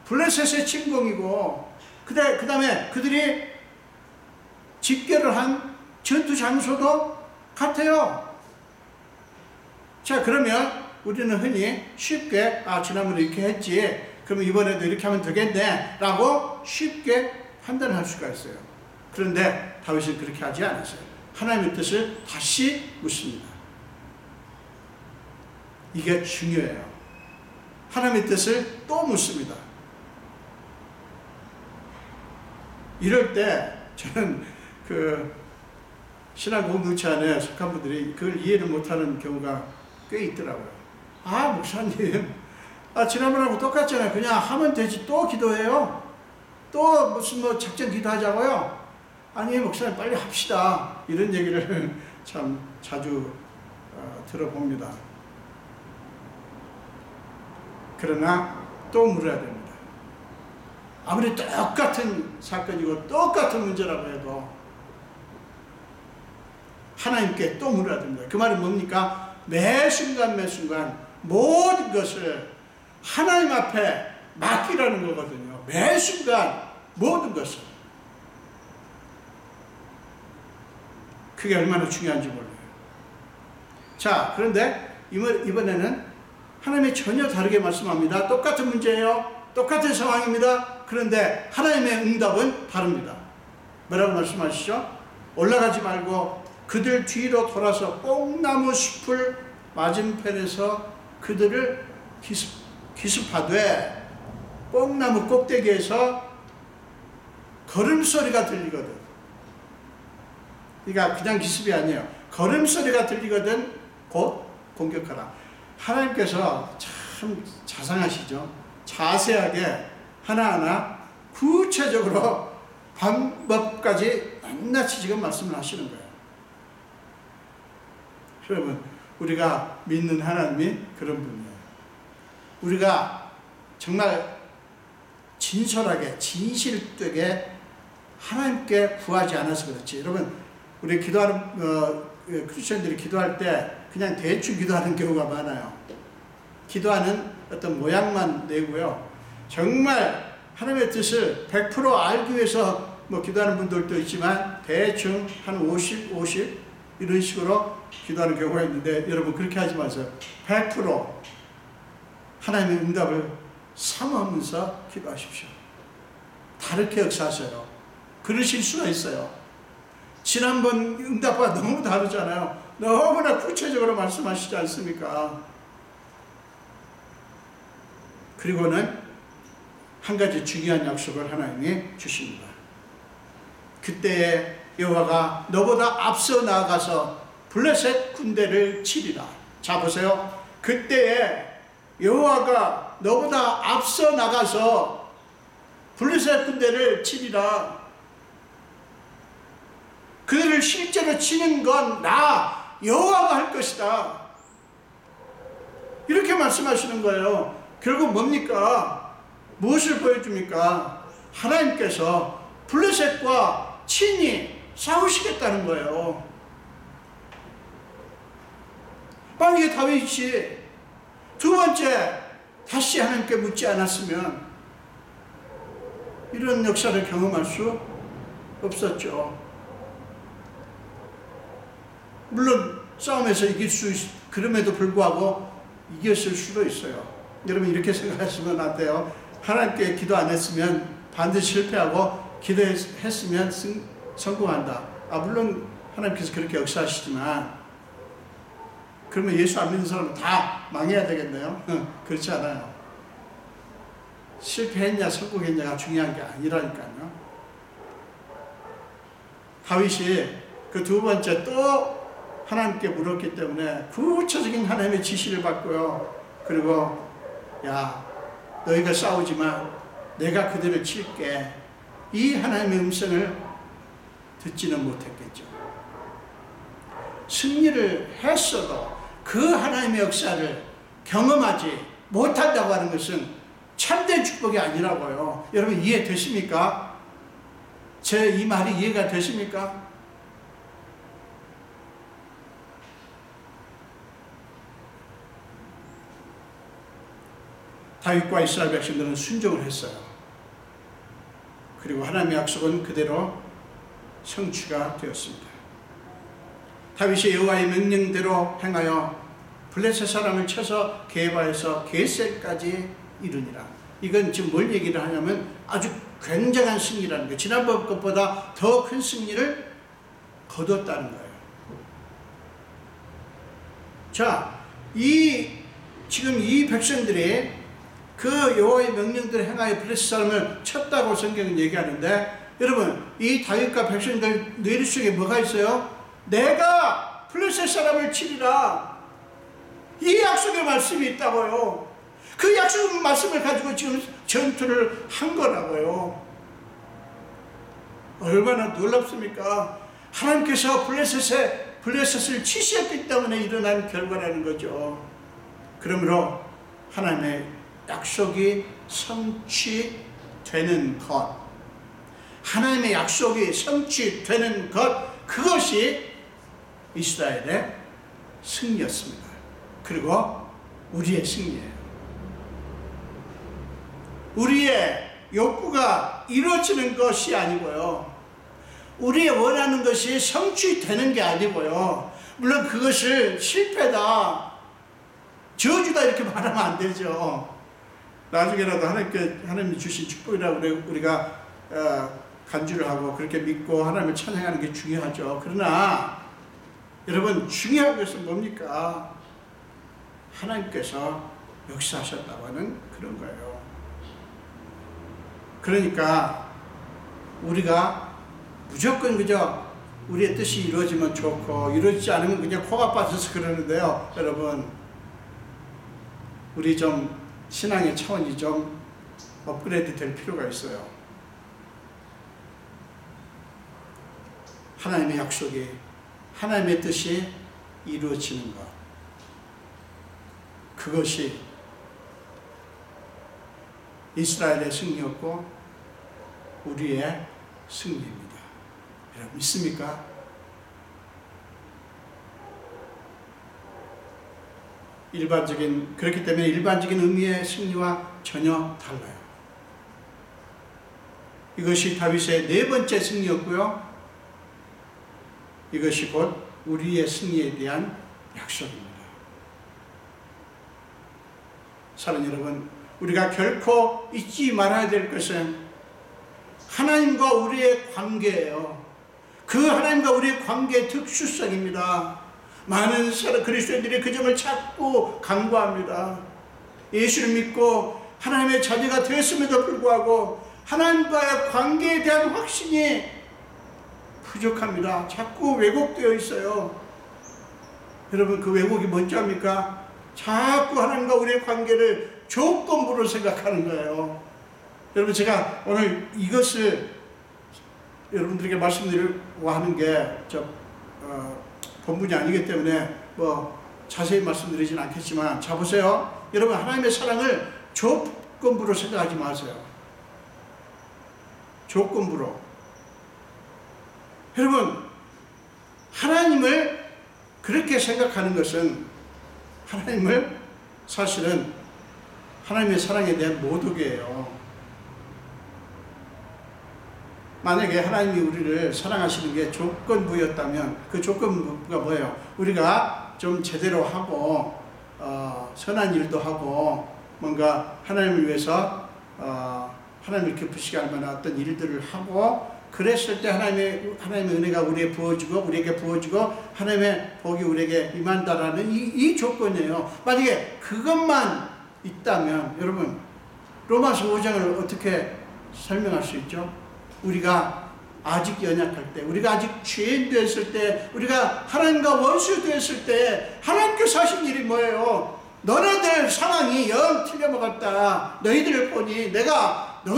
블레셋의 침공이고, 그 다음에 그들이 집결을 한 전투 장소도 같아요. 자, 그러면 우리는 흔히 쉽게 지난번에 이렇게 했지, 그럼 이번에도 이렇게 하면 되겠네 라고 쉽게 판단할 수가 있어요. 그런데 다윗은 그렇게 하지 않았어요. 하나님의 뜻을 다시 묻습니다. 이게 중요해요. 하나님의 뜻을 또 묻습니다. 이럴 때 저는 신앙 공동체 안에 속한 분들이 그걸 이해를 못하는 경우가 꽤 있더라고요. 목사님, 지난번하고 똑같잖아요. 그냥 하면 되지 또 기도해요? 또 무슨 작전 기도하자고요? 아니 목사님 빨리 합시다. 이런 얘기를 참 자주 들어봅니다. 그러나 또 물어야 됩니다. 아무리 똑같은 사건이고 똑같은 문제라고 해도 하나님께 또 물어야 됩니다. 그 말은 뭡니까? 매 순간 모든 것을 하나님 앞에 맡기라는 거거든요. 매 순간 모든 것을. 그게 얼마나 중요한지 몰라요. 자, 그런데 이번에는 하나님이 전혀 다르게 말씀합니다. 똑같은 문제예요. 똑같은 상황입니다. 그런데 하나님의 응답은 다릅니다. 뭐라고 말씀하시죠? 올라가지 말고 그들 뒤로 돌아서 뽕나무 숲을 맞은편에서 그들을 기습하되 뽕나무 꼭대기에서 걸음소리가 들리거든. 그러니까 그냥 기습이 아니에요. 걸음소리가 들리거든 곧 공격하라. 하나님께서 참 자상하시죠. 자세하게 하나하나 구체적으로 방법까지 낱낱이 지금 말씀을 하시는 거예요. 여러분, 우리가 믿는 하나님이 그런 분이에요. 우리가 정말 진솔하게 진실되게 하나님께 구하지 않아서 그렇지. 여러분, 우리 기도하는 크리스천들이 기도할 때 그냥 대충 기도하는 경우가 많아요. 기도하는 어떤 모양만 내고요. 정말 하나님의 뜻을 100% 알기 위해서 기도하는 분들도 있지만 대충 한 50 이런 식으로 기도하는 경우가 있는데 여러분 그렇게 하지 마세요. 100% 하나님의 응답을 사모하면서 기도하십시오. 다르게 역사하세요. 그러실 수가 있어요. 지난번 응답과 너무 다르잖아요. 너무나 구체적으로 말씀하시지 않습니까? 그리고는 한 가지 중요한 약속을 하나님이 주십니다. 그때에 여호와가 너보다 앞서 나아가서 블레셋 군대를 치리라. 자 보세요. 그때에 여호와가 너보다 앞서 나가서 블레셋 군대를 치리라. 그들을 실제로 치는 건 나 여호와가 할 것이다. 이렇게 말씀하시는 거예요. 결국 뭡니까? 무엇을 보여줍니까? 하나님께서 블레셋과 친히 싸우시겠다는 거예요. 만약에 다윗이 두 번째 다시 하나님께 묻지 않았으면 이런 역사를 경험할 수 없었죠. 물론 싸움에서 그럼에도 불구하고 이겼을 수도 있어요. 여러분 이렇게 생각하시면 안 돼요. 하나님께 기도 안 했으면 반드시 실패하고 기도했으면 성공한다. 물론 하나님께서 그렇게 역사하시지만 그러면 예수 안 믿는 사람은 다 망해야 되겠네요. 그렇지 않아요. 실패했냐 성공했냐가 중요한 게 아니라니까요. 다윗이 그 두 번째 또 하나님께 물었기 때문에 구체적인 하나님의 지시를 받고요. 그리고 야 너희가 싸우지만 내가 그들을 칠게. 이 하나님의 음성을 듣지는 못했겠죠. 승리를 했어도 그 하나님의 역사를 경험하지 못한다고 하는 것은 참된 축복이 아니라고요. 여러분 이해되십니까? 제 이 말이 이해가 되십니까? 다윗과 이스라엘 백성들은 순종을 했어요. 그리고 하나님의 약속은 그대로 성취가 되었습니다. 다윗이 여호와의 명령대로 행하여 블레셋 사람을 쳐서 게바에서 게셀까지 이르니라. 이건 지금 뭘 얘기를 하냐면 아주 굉장한 승리라는 거예요. 지난번 것보다 더 큰 승리를 거뒀다는 거예요. 자, 지금 이 백성들이 그 여호와의 명령대로 행하여 블레셋 사람을 쳤다고 성경은 얘기하는데, 여러분, 이 다윗과 백성들 뇌리 속에 뭐가 있어요? 내가 블레셋 사람을 치리라. 이 약속의 말씀이 있다고요. 그 약속의 말씀을 가지고 지금 전투를 한 거라고요. 얼마나 놀랍습니까? 하나님께서 블레셋을 치셨기 때문에 일어난 결과라는 거죠. 그러므로 하나님의 약속이 성취되는 것, 하나님의 약속이 성취되는 것, 그것이 이스라엘의 승리였습니다. 그리고 우리의 승리예요. 우리의 욕구가 이루어지는 것이 아니고요, 우리의 원하는 것이 성취되는 게 아니고요, 물론 그것을 실패다, 저주다 이렇게 말하면 안 되죠. 나중에라도 하나님이 주신 축복이라고 우리가 간주를 하고 그렇게 믿고 하나님을 찬양하는 게 중요하죠. 그러나 여러분, 중요한 것은 뭡니까? 하나님께서 역사하셨다고 하는 그런 거예요. 그러니까 우리가 무조건 그저 우리의 뜻이 이루어지면 좋고 이루어지지 않으면 그냥 코가 빠져서 그러는데요. 여러분, 우리 좀 신앙의 차원이 좀 업그레이드 될 필요가 있어요. 하나님의 약속이, 하나님의 뜻이 이루어지는 것, 그것이 이스라엘의 승리였고 우리의 승리입니다. 여러분, 믿습니까? 그렇기 때문에 일반적인 의미의 승리와 전혀 달라요. 이것이 다윗의 네 번째 승리였고요, 이것이 곧 우리의 승리에 대한 약속입니다. 사랑하는 여러분, 우리가 결코 잊지 말아야 될 것은 하나님과 우리의 관계예요. 그 하나님과 우리의 관계의 특수성입니다. 많은 그리스도인들이 그 점을 자꾸 간과합니다. 예수를 믿고 하나님의 자녀가 되었음에도 불구하고 하나님과의 관계에 대한 확신이 부족합니다. 자꾸 왜곡되어 있어요. 여러분, 그 왜곡이 뭔지 압니까? 자꾸 하나님과 우리의 관계를 조건부로 생각하는 거예요. 여러분, 제가 오늘 이것을 여러분들에게 말씀드리려고 하는 게 본문이 아니기 때문에 자세히 말씀드리진 않겠지만, 자 보세요. 여러분, 하나님의 사랑을 조건부로 생각하지 마세요. 조건부로. 여러분, 하나님을 그렇게 생각하는 것은 사실은 하나님의 사랑에 대한 모독이에요. 만약에 하나님이 우리를 사랑하시는 게 조건부였다면 그 조건부가 뭐예요? 우리가 좀 제대로 하고 선한 일도 하고 뭔가 하나님을 위해서 하나님을 기쁘시게 할 만한 어떤 일들을 하고 그랬을 때 하나님의 은혜가 우리에게 부어지고 하나님의 복이 우리에게 임한다라는 이 조건이에요. 만약에 그것만 있다면 여러분, 로마서 5장을 어떻게 설명할 수 있죠? 우리가 아직 연약할 때, 우리가 아직 죄인 되었을 때, 우리가 하나님과 원수 되었을 때 하나님께서 하신 일이 뭐예요? 너네들 상황이 영 틀려먹었다. 너희들을 보니 내가 너희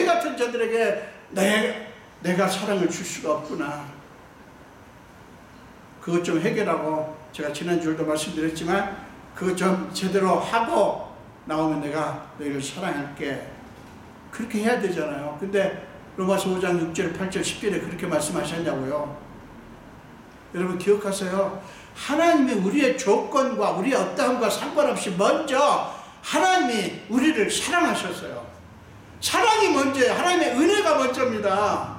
같은 자들에게 내가 사랑을 줄 수가 없구나. 그것 좀 해결하고, 제가 지난주에도 말씀드렸지만 그것 좀 제대로 하고 나오면 내가 너희를 사랑할게. 그렇게 해야 되잖아요. 근데 로마서 5장 6절, 8절, 10절에 그렇게 말씀하셨냐고요. 여러분, 기억하세요. 하나님이 우리의 조건과 우리의 어떠함과 상관없이 먼저 하나님이 우리를 사랑하셨어요. 사랑이 먼저예요. 하나님의 은혜가 먼저입니다.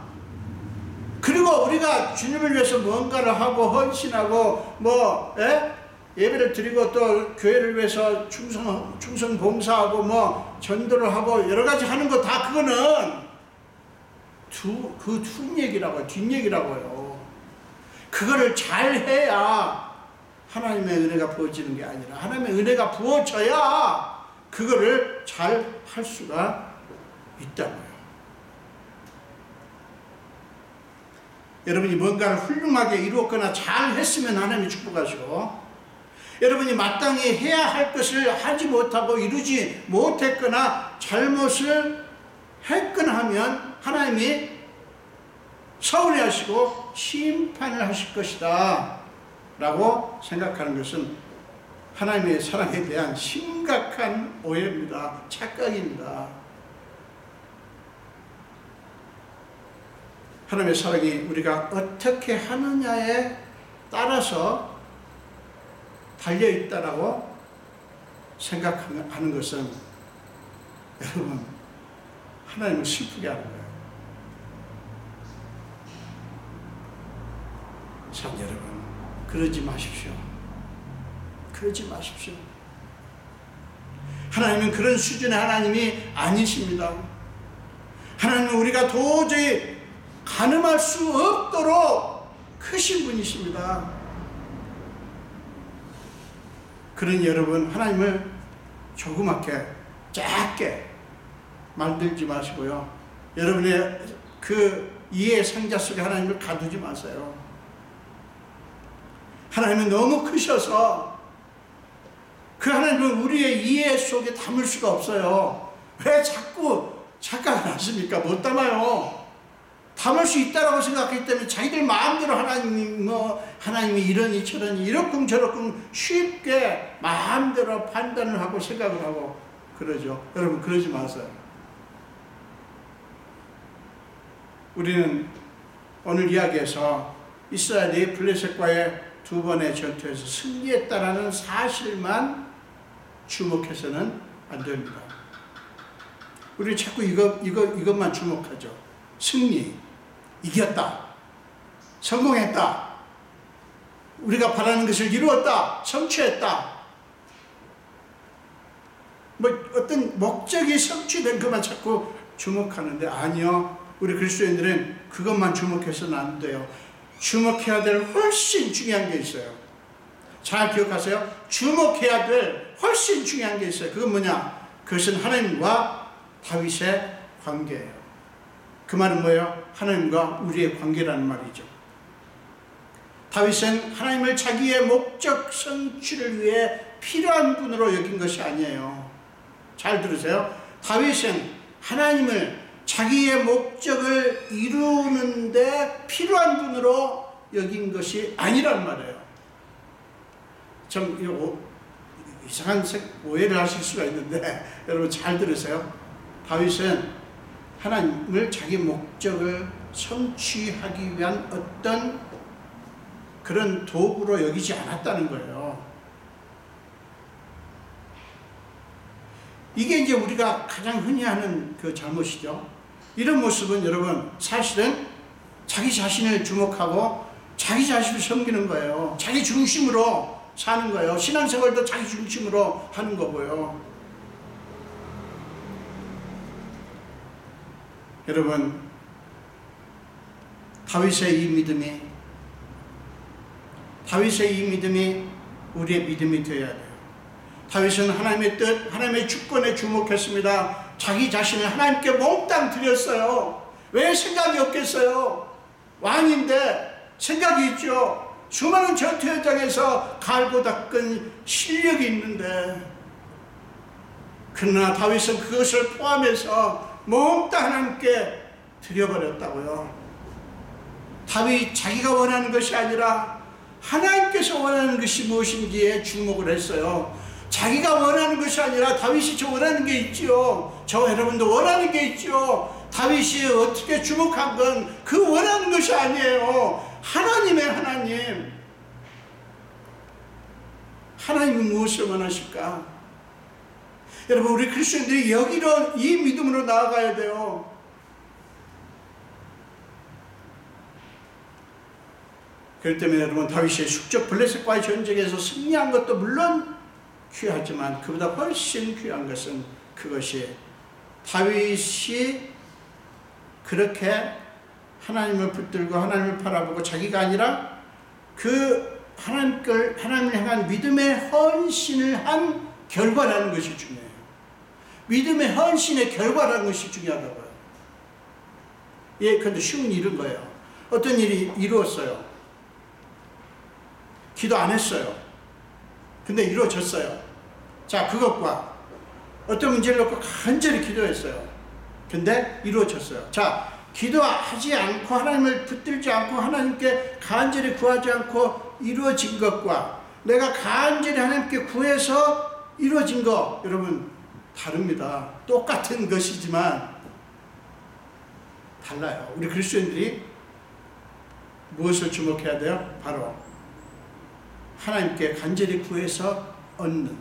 그리고 우리가 주님을 위해서 뭔가를 하고 헌신하고 예배를 드리고 또 교회를 위해서 충성 봉사하고 뭐 전도를 하고 여러 가지 하는 거 다 그거는 그 뒷얘기라고요. 뒷얘기라고요. 그거를 잘 해야 하나님의 은혜가 부어지는 게 아니라 하나님의 은혜가 부어져야 그거를 잘 할 수가 있다고요. 여러분이 뭔가를 훌륭하게 이루었거나 잘 했으면 하나님이 축복하시고, 여러분이 마땅히 해야 할 것을 하지 못하고 이루지 못했거나 잘못을 했거나 하면 하나님이 서운해 하시고 심판을 하실 것이다 라고 생각하는 것은 하나님의 사랑에 대한 심각한 오해입니다. 착각입니다. 하나님의 사랑이 우리가 어떻게 하느냐에 따라서 달려있다라고 생각하는 것은 여러분 하나님을 슬프게 하는 거예요. 참 여러분 그러지 마십시오. 그러지 마십시오. 하나님은 그런 수준의 하나님이 아니십니다. 하나님은 우리가 도저히 가늠할 수 없도록 크신 분이십니다. 그러니 여러분 하나님을 조그맣게 작게 만들지 마시고요. 여러분의 그 이해의 상자 속에 하나님을 가두지 마세요. 하나님은 너무 크셔서 그 하나님은 우리의 이해 속에 담을 수가 없어요. 왜 자꾸 착각을 하십니까? 못 담아요. 담을 수 있다라고 생각했기 때문에 자기들 마음대로 하나님이 이러니 저러니 이렇군 저렇군 쉽게 마음대로 판단을 하고 생각을 하고 그러죠. 여러분 그러지 마세요. 우리는 오늘 이야기에서 이스라엘이 블레셋과의 두 번의 전투에서 승리했다라는 사실만 주목해서는 안 됩니다. 우리 자꾸 이것만 주목하죠. 승리, 이겼다, 성공했다, 우리가 바라는 것을 이루었다, 성취했다. 뭐 어떤 목적이 성취된 것만 자꾸 주목하는데 아니요. 우리 그리스도인들은 그것만 주목해서는 안 돼요. 주목해야 될 훨씬 중요한 게 있어요. 잘 기억하세요. 주목해야 될 훨씬 중요한 게 있어요. 그건 뭐냐? 그것은 하나님과 다윗의 관계예요. 그 말은 뭐예요? 하나님과 우리의 관계라는 말이죠. 다윗은 하나님을 자기의 목적 성취를 위해 필요한 분으로 여긴 것이 아니에요. 잘 들으세요. 다윗은 하나님을 자기의 목적을 이루는데 필요한 분으로 여긴 것이 아니란 말이에요. 좀 이상한 오해를 하실 수가 있는데 여러분 잘 들으세요. 다윗은 하나님을 자기 목적을 성취하기 위한 어떤 그런 도구로 여기지 않았다는 거예요. 이게 이제 우리가 가장 흔히 하는 그 잘못이죠. 이런 모습은 여러분 사실은 자기 자신을 주목하고 자기 자신을 섬기는 거예요. 자기 중심으로 사는 거예요. 신앙생활도 자기 중심으로 하는 거고요. 여러분 다윗의 이 믿음이 우리의 믿음이 되어야 돼요. 다윗은 하나님의 뜻, 하나님의 주권에 주목했습니다. 자기 자신을 하나님께 몽땅 드렸어요. 왜 생각이 없겠어요? 왕인데 생각이 있죠. 수많은 전투 현장에서 갈고 닦은 실력이 있는데, 그러나 다윗은 그것을 포함해서 몽땅 하나님께 드려버렸다고요. 다윗 자기가 원하는 것이 아니라 하나님께서 원하는 것이 무엇인지에 주목을 했어요. 자기가 원하는 것이 아니라 다윗이 저 원하는 게 있지요. 저 여러분도 원하는 게 있지요. 다윗이 어떻게 주목한 건 그 원하는 것이 아니에요. 하나님의 하나님. 하나님은 무엇을 원하실까? 여러분 우리 그리스도인들이 여기로 이 믿음으로 나아가야 돼요. 그렇기 때문에 여러분, 다윗이 숙적 블레셋과의 전쟁에서 승리한 것도 물론 귀하지만 그보다 훨씬 귀한 것은 그것이 다윗이 그렇게 하나님을 붙들고 하나님을 바라보고 자기가 아니라 그 하나님을 향한 믿음의 헌신을 한 결과라는 것이 중요해요. 믿음의 헌신의 결과라는 것이 중요하다고요. 예, 근데 쉬운 일은 거예요. 어떤 일이 이루었어요. 기도 안 했어요. 근데 이루어졌어요. 자, 그것과 어떤 문제를 놓고 간절히 기도했어요. 근데 이루어졌어요. 자, 기도하지 않고 하나님을 붙들지 않고 하나님께 간절히 구하지 않고 이루어진 것과 내가 간절히 하나님께 구해서 이루어진 것, 여러분 다릅니다. 똑같은 것이지만 달라요. 우리 그리스도인들이 무엇을 주목해야 돼요? 바로 하나님께 간절히 구해서 얻는.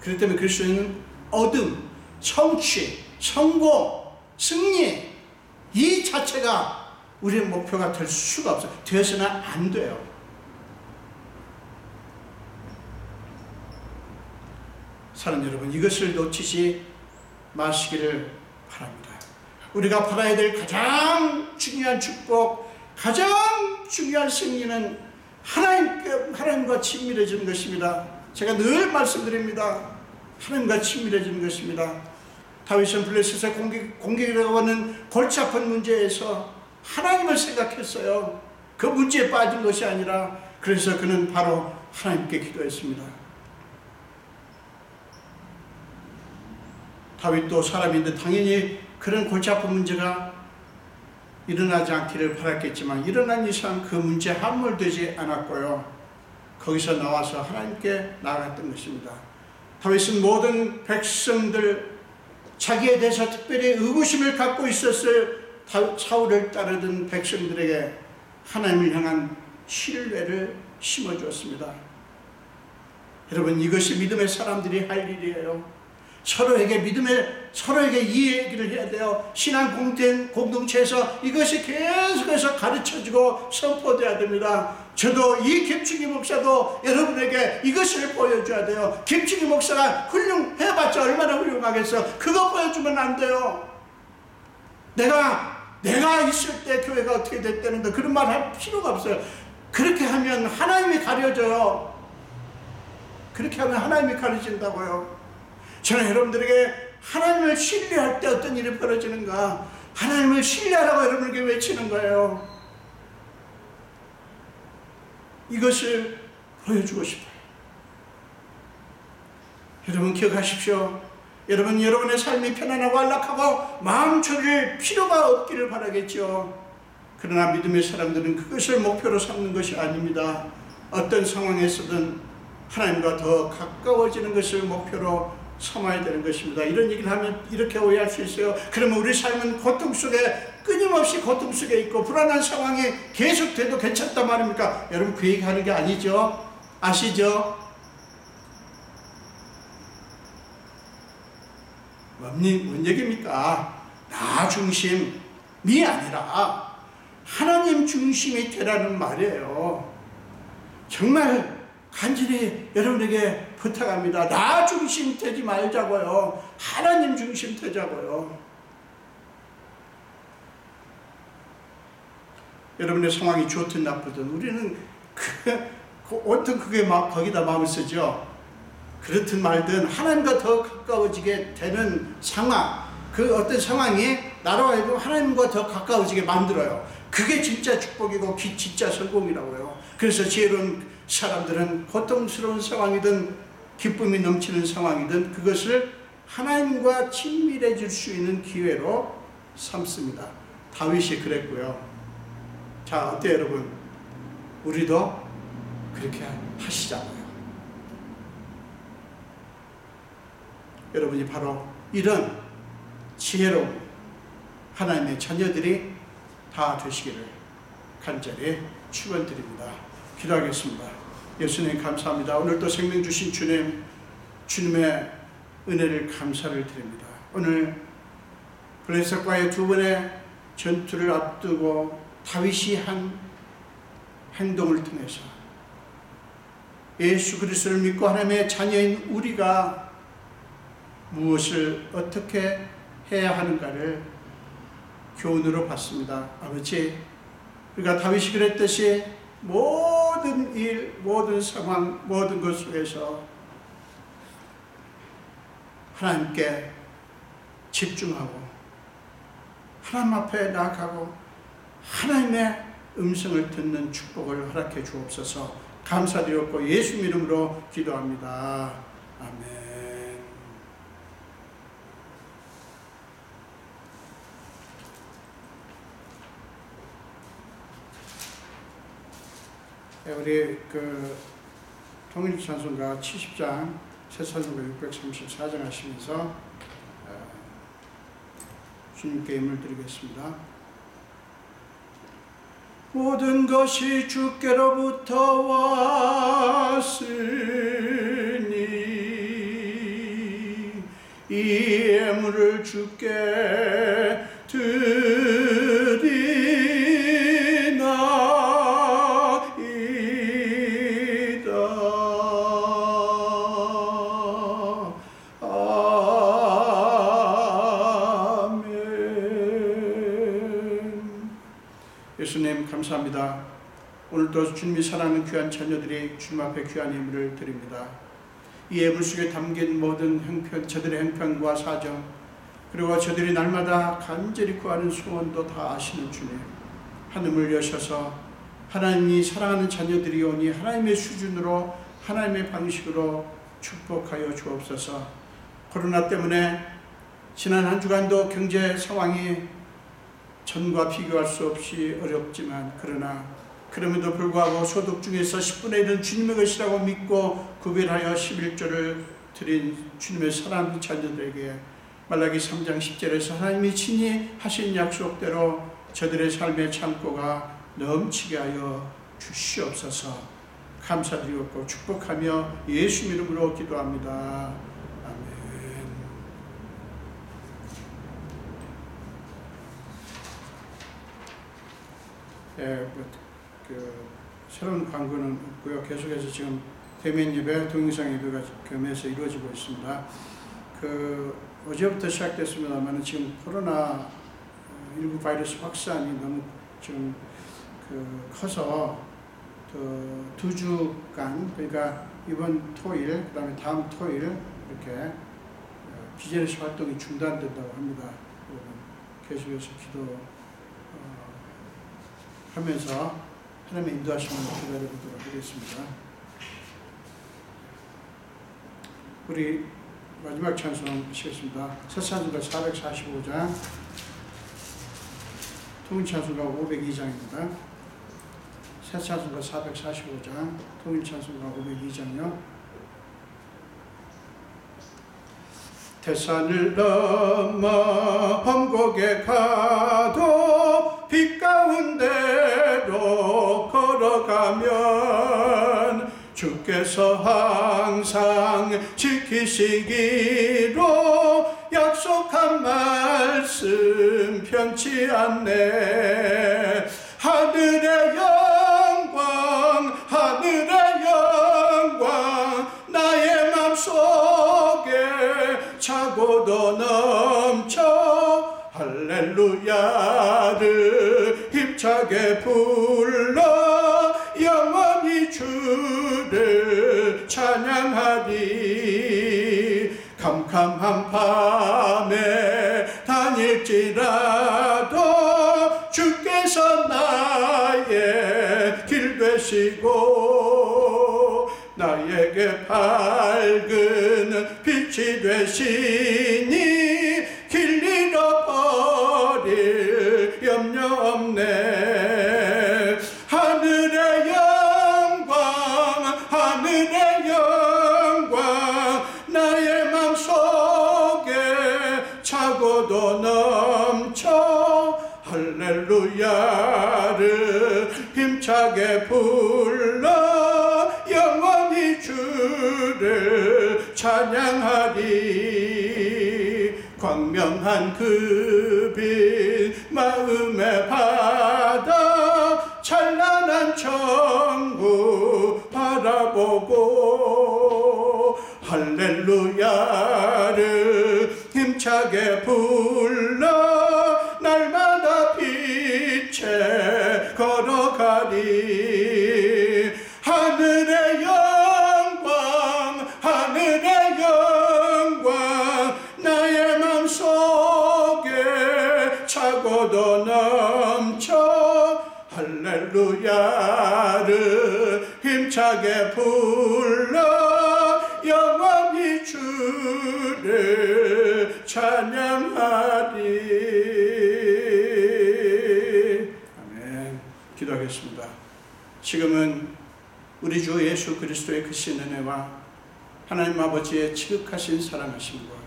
그렇기 때문에 그리스도인은 얻음, 성취, 성공, 승리, 이 자체가 우리의 목표가 될 수가 없어요. 되어서는 안 돼요. 사랑하는 여러분, 이것을 놓치지 마시기를 바랍니다. 우리가 받아야 될 가장 중요한 축복, 가장 중요한 승리는 하나님과 친밀해지는 것입니다. 제가 늘 말씀드립니다. 하나님과 친밀해지는 것입니다. 다윗은 블레셋의 공격이라고 하는 골치 아픈 문제에서 하나님을 생각했어요. 그 문제에 빠진 것이 아니라, 그래서 그는 바로 하나님께 기도했습니다. 다윗도 사람인데 당연히 그런 골치 아픈 문제가 일어나지 않기를 바랐겠지만 일어난 이상 그 문제에 함몰되지 않았고요. 거기서 나와서 하나님께 나아갔던 것입니다. 다윗은 모든 백성들, 자기에 대해서 특별히 의구심을 갖고 있었을 사울을 따르던 백성들에게 하나님을 향한 신뢰를 심어주었습니다. 여러분, 이것이 믿음의 사람들이 할 일이에요. 서로에게 이 얘기를 해야 돼요. 신앙 공동체에서 이것이 계속해서 가르쳐지고 선포돼야 됩니다. 저도 이 김충희 목사도 여러분에게 이것을 보여줘야 돼요. 김충희 목사가 훌륭해봤자 얼마나 훌륭하겠어. 그거 보여주면 안 돼요. 내가 있을 때 교회가 어떻게 됐다는데 그런 말 할 필요가 없어요. 그렇게 하면 하나님이 가려져요. 그렇게 하면 하나님이 가려진다고요. 저는 여러분들에게 하나님을 신뢰할 때 어떤 일이 벌어지는가, 하나님을 신뢰하라고 여러분에게 외치는 거예요. 이것을 보여주고 싶어요. 여러분 기억하십시오. 여러분의 삶이 편안하고 안락하고 마음 졸일 필요가 없기를 바라겠죠. 그러나 믿음의 사람들은 그것을 목표로 삼는 것이 아닙니다. 어떤 상황에서든 하나님과 더 가까워지는 것을 목표로 삼아야 되는 것입니다. 이런 얘기를 하면 이렇게 오해할 수 있어요. 그러면 우리 삶은 고통 속에, 끊임없이 고통 속에 있고 불안한 상황이 계속돼도 괜찮단 말입니까? 여러분, 그 얘기 하는 게 아니죠. 아시죠? 뭔 얘기입니까? 나 중심이 아니라 하나님 중심이 되라는 말이에요. 정말 간절히 여러분에게 부탁합니다. 나 중심 되지 말자고요. 하나님 중심 되자고요. 여러분의 상황이 좋든 나쁘든 우리는 온통 그게 거기다 마음을 쓰죠. 그렇든 말든 하나님과 더 가까워지게 되는 상황, 그 어떤 상황이 나로 하여금 하나님과 더 가까워지게 만들어요. 그게 진짜 축복이고 진짜 성공이라고요. 그래서 지혜로운 사람들은 고통스러운 상황이든 기쁨이 넘치는 상황이든 그것을 하나님과 친밀해질 수 있는 기회로 삼습니다. 다윗이 그랬고요. 자, 어때요 여러분? 우리도 그렇게 하시자고요. 여러분이 바로 이런 지혜로운 하나님의 자녀들이 다 되시기를 간절히 축원드립니다. 기도하겠습니다. 예수님 감사합니다. 오늘도 생명 주신 주님의 은혜를 감사를 드립니다. 오늘 블레셋과의 두 번의 전투를 앞두고 다윗이 한 행동을 통해서 예수 그리스도를 믿고 하나님의 자녀인 우리가 무엇을 어떻게 해야 하는가를 교훈으로 받습니다. 아버지, 우리가 다윗이 그랬듯이 모든 일, 모든 상황, 모든 것 속에서 하나님께 집중하고 하나님 앞에 나아가고 하나님의 음성을 듣는 축복을 허락해 주옵소서. 감사드렸고 예수 이름으로 기도합니다. 아멘. 우리 통일찬송가 70장, 새찬송가 634장 하시면서 주님께 예물 드리겠습니다. 모든 것이 주께로부터 왔으니 이 예물을 주께 드리나이다. 예수님 감사합니다. 오늘도 주님이 사랑하는 귀한 자녀들이 주님 앞에 귀한 예물을 드립니다. 이 예물 속에 담긴 모든 형편, 저들의 형편과 사정, 그리고 저들이 날마다 간절히 구하는 소원도 다 아시는 주님, 하늘을 여셔서 하나님이 사랑하는 자녀들이 오니 하나님의 수준으로 하나님의 방식으로 축복하여 주옵소서. 코로나 때문에 지난 한 주간도 경제 상황이 전과 비교할 수 없이 어렵지만 그럼에도 불구하고 소득 중에서 10분의 1은 주님의 것이라고 믿고 구별하여 11조를 드린 주님의 사랑하는 자녀들에게 말라기 3장 10절에서 하나님이 친히 하신 약속대로 저들의 삶의 창고가 넘치게 하여 주시옵소서. 감사드리고 축복하며 예수 이름으로 기도합니다. 새로운 광고는 없고요. 계속해서 지금 대면 예배, 동영상 예배가 겸해서 이루어지고 있습니다. 어제부터 시작됐습니다만 지금 코로나19 바이러스 확산이 너무 지금 커서 2주간, 그러니까 이번 토일, 그 다음에 다음 토일 이렇게 비즈니스 활동이 중단된다고 합니다. 여러분 계속해서 하면서 하나님의 인도하심을 기다려보도록 하겠습니다. 우리 마지막 찬송 하시겠습니다. 새 찬송가 445장, 통일 찬송가 502장입니다. 새 찬송가 445장, 통일 찬송가 502장요. 태산을 넘어 험곡에 가도 빛 가운데로 걸어가면 주께서 항상 지키시기로 약속한 말씀 변치 않네. 하늘의 영광, 하늘의 영광, 나의 맘속에 차고도 넘쳐 할렐루야를 힘차게 불러 영원히 주를 찬양하리. 캄캄한 밤에 다닐지라도 주께서 나의 길 되시고 나에게 밝은 빛이 되시니 길 잃어버릴 염려 없네. 하늘의 영광, 하늘의 영광, 나의 맘속에 차고도 넘쳐 할렐루야를 힘차게 불러 영원히 주를 찬양하리. 광명한 그 빛 마음에 받아 찬란한 저 바라보고 할렐루야를 힘차게 불러 날마다 빛에 걸어가리. 하늘의 영광 하늘의 영광 나의 맘속에 차고도 넘쳐 할렐루야를 힘차게 불러 영원히 주를 찬양하리. 아멘. 기도하겠습니다. 지금은 우리 주 예수 그리스도의 크신 은혜와 하나님 아버지의 지극하신 사랑하심과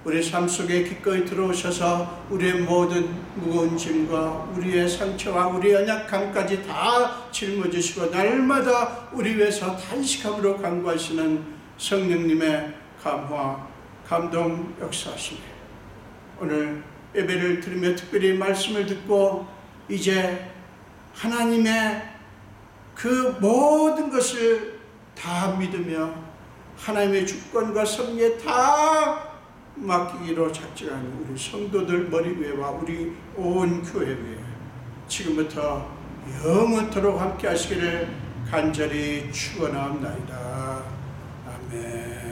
우리 삶 속에 기꺼이 들어오셔서 우리의 모든 무거운 짐과 우리의 상처와 우리의 연약함까지 다 짊어지시고 날마다 우리 위해서 탄식함으로 간구하시는 성령님의 감화, 감동 역사하시네. 오늘 예배를 드리며 특별히 말씀을 듣고 이제 하나님의 그 모든 것을 다 믿으며 하나님의 주권과 섭리에 다 맡기기로 작정하는 우리 성도들 머리 위에와 우리 온 교회 위에 지금부터 영원토록 함께 하시기를 간절히 축원하옵나이다. 아멘.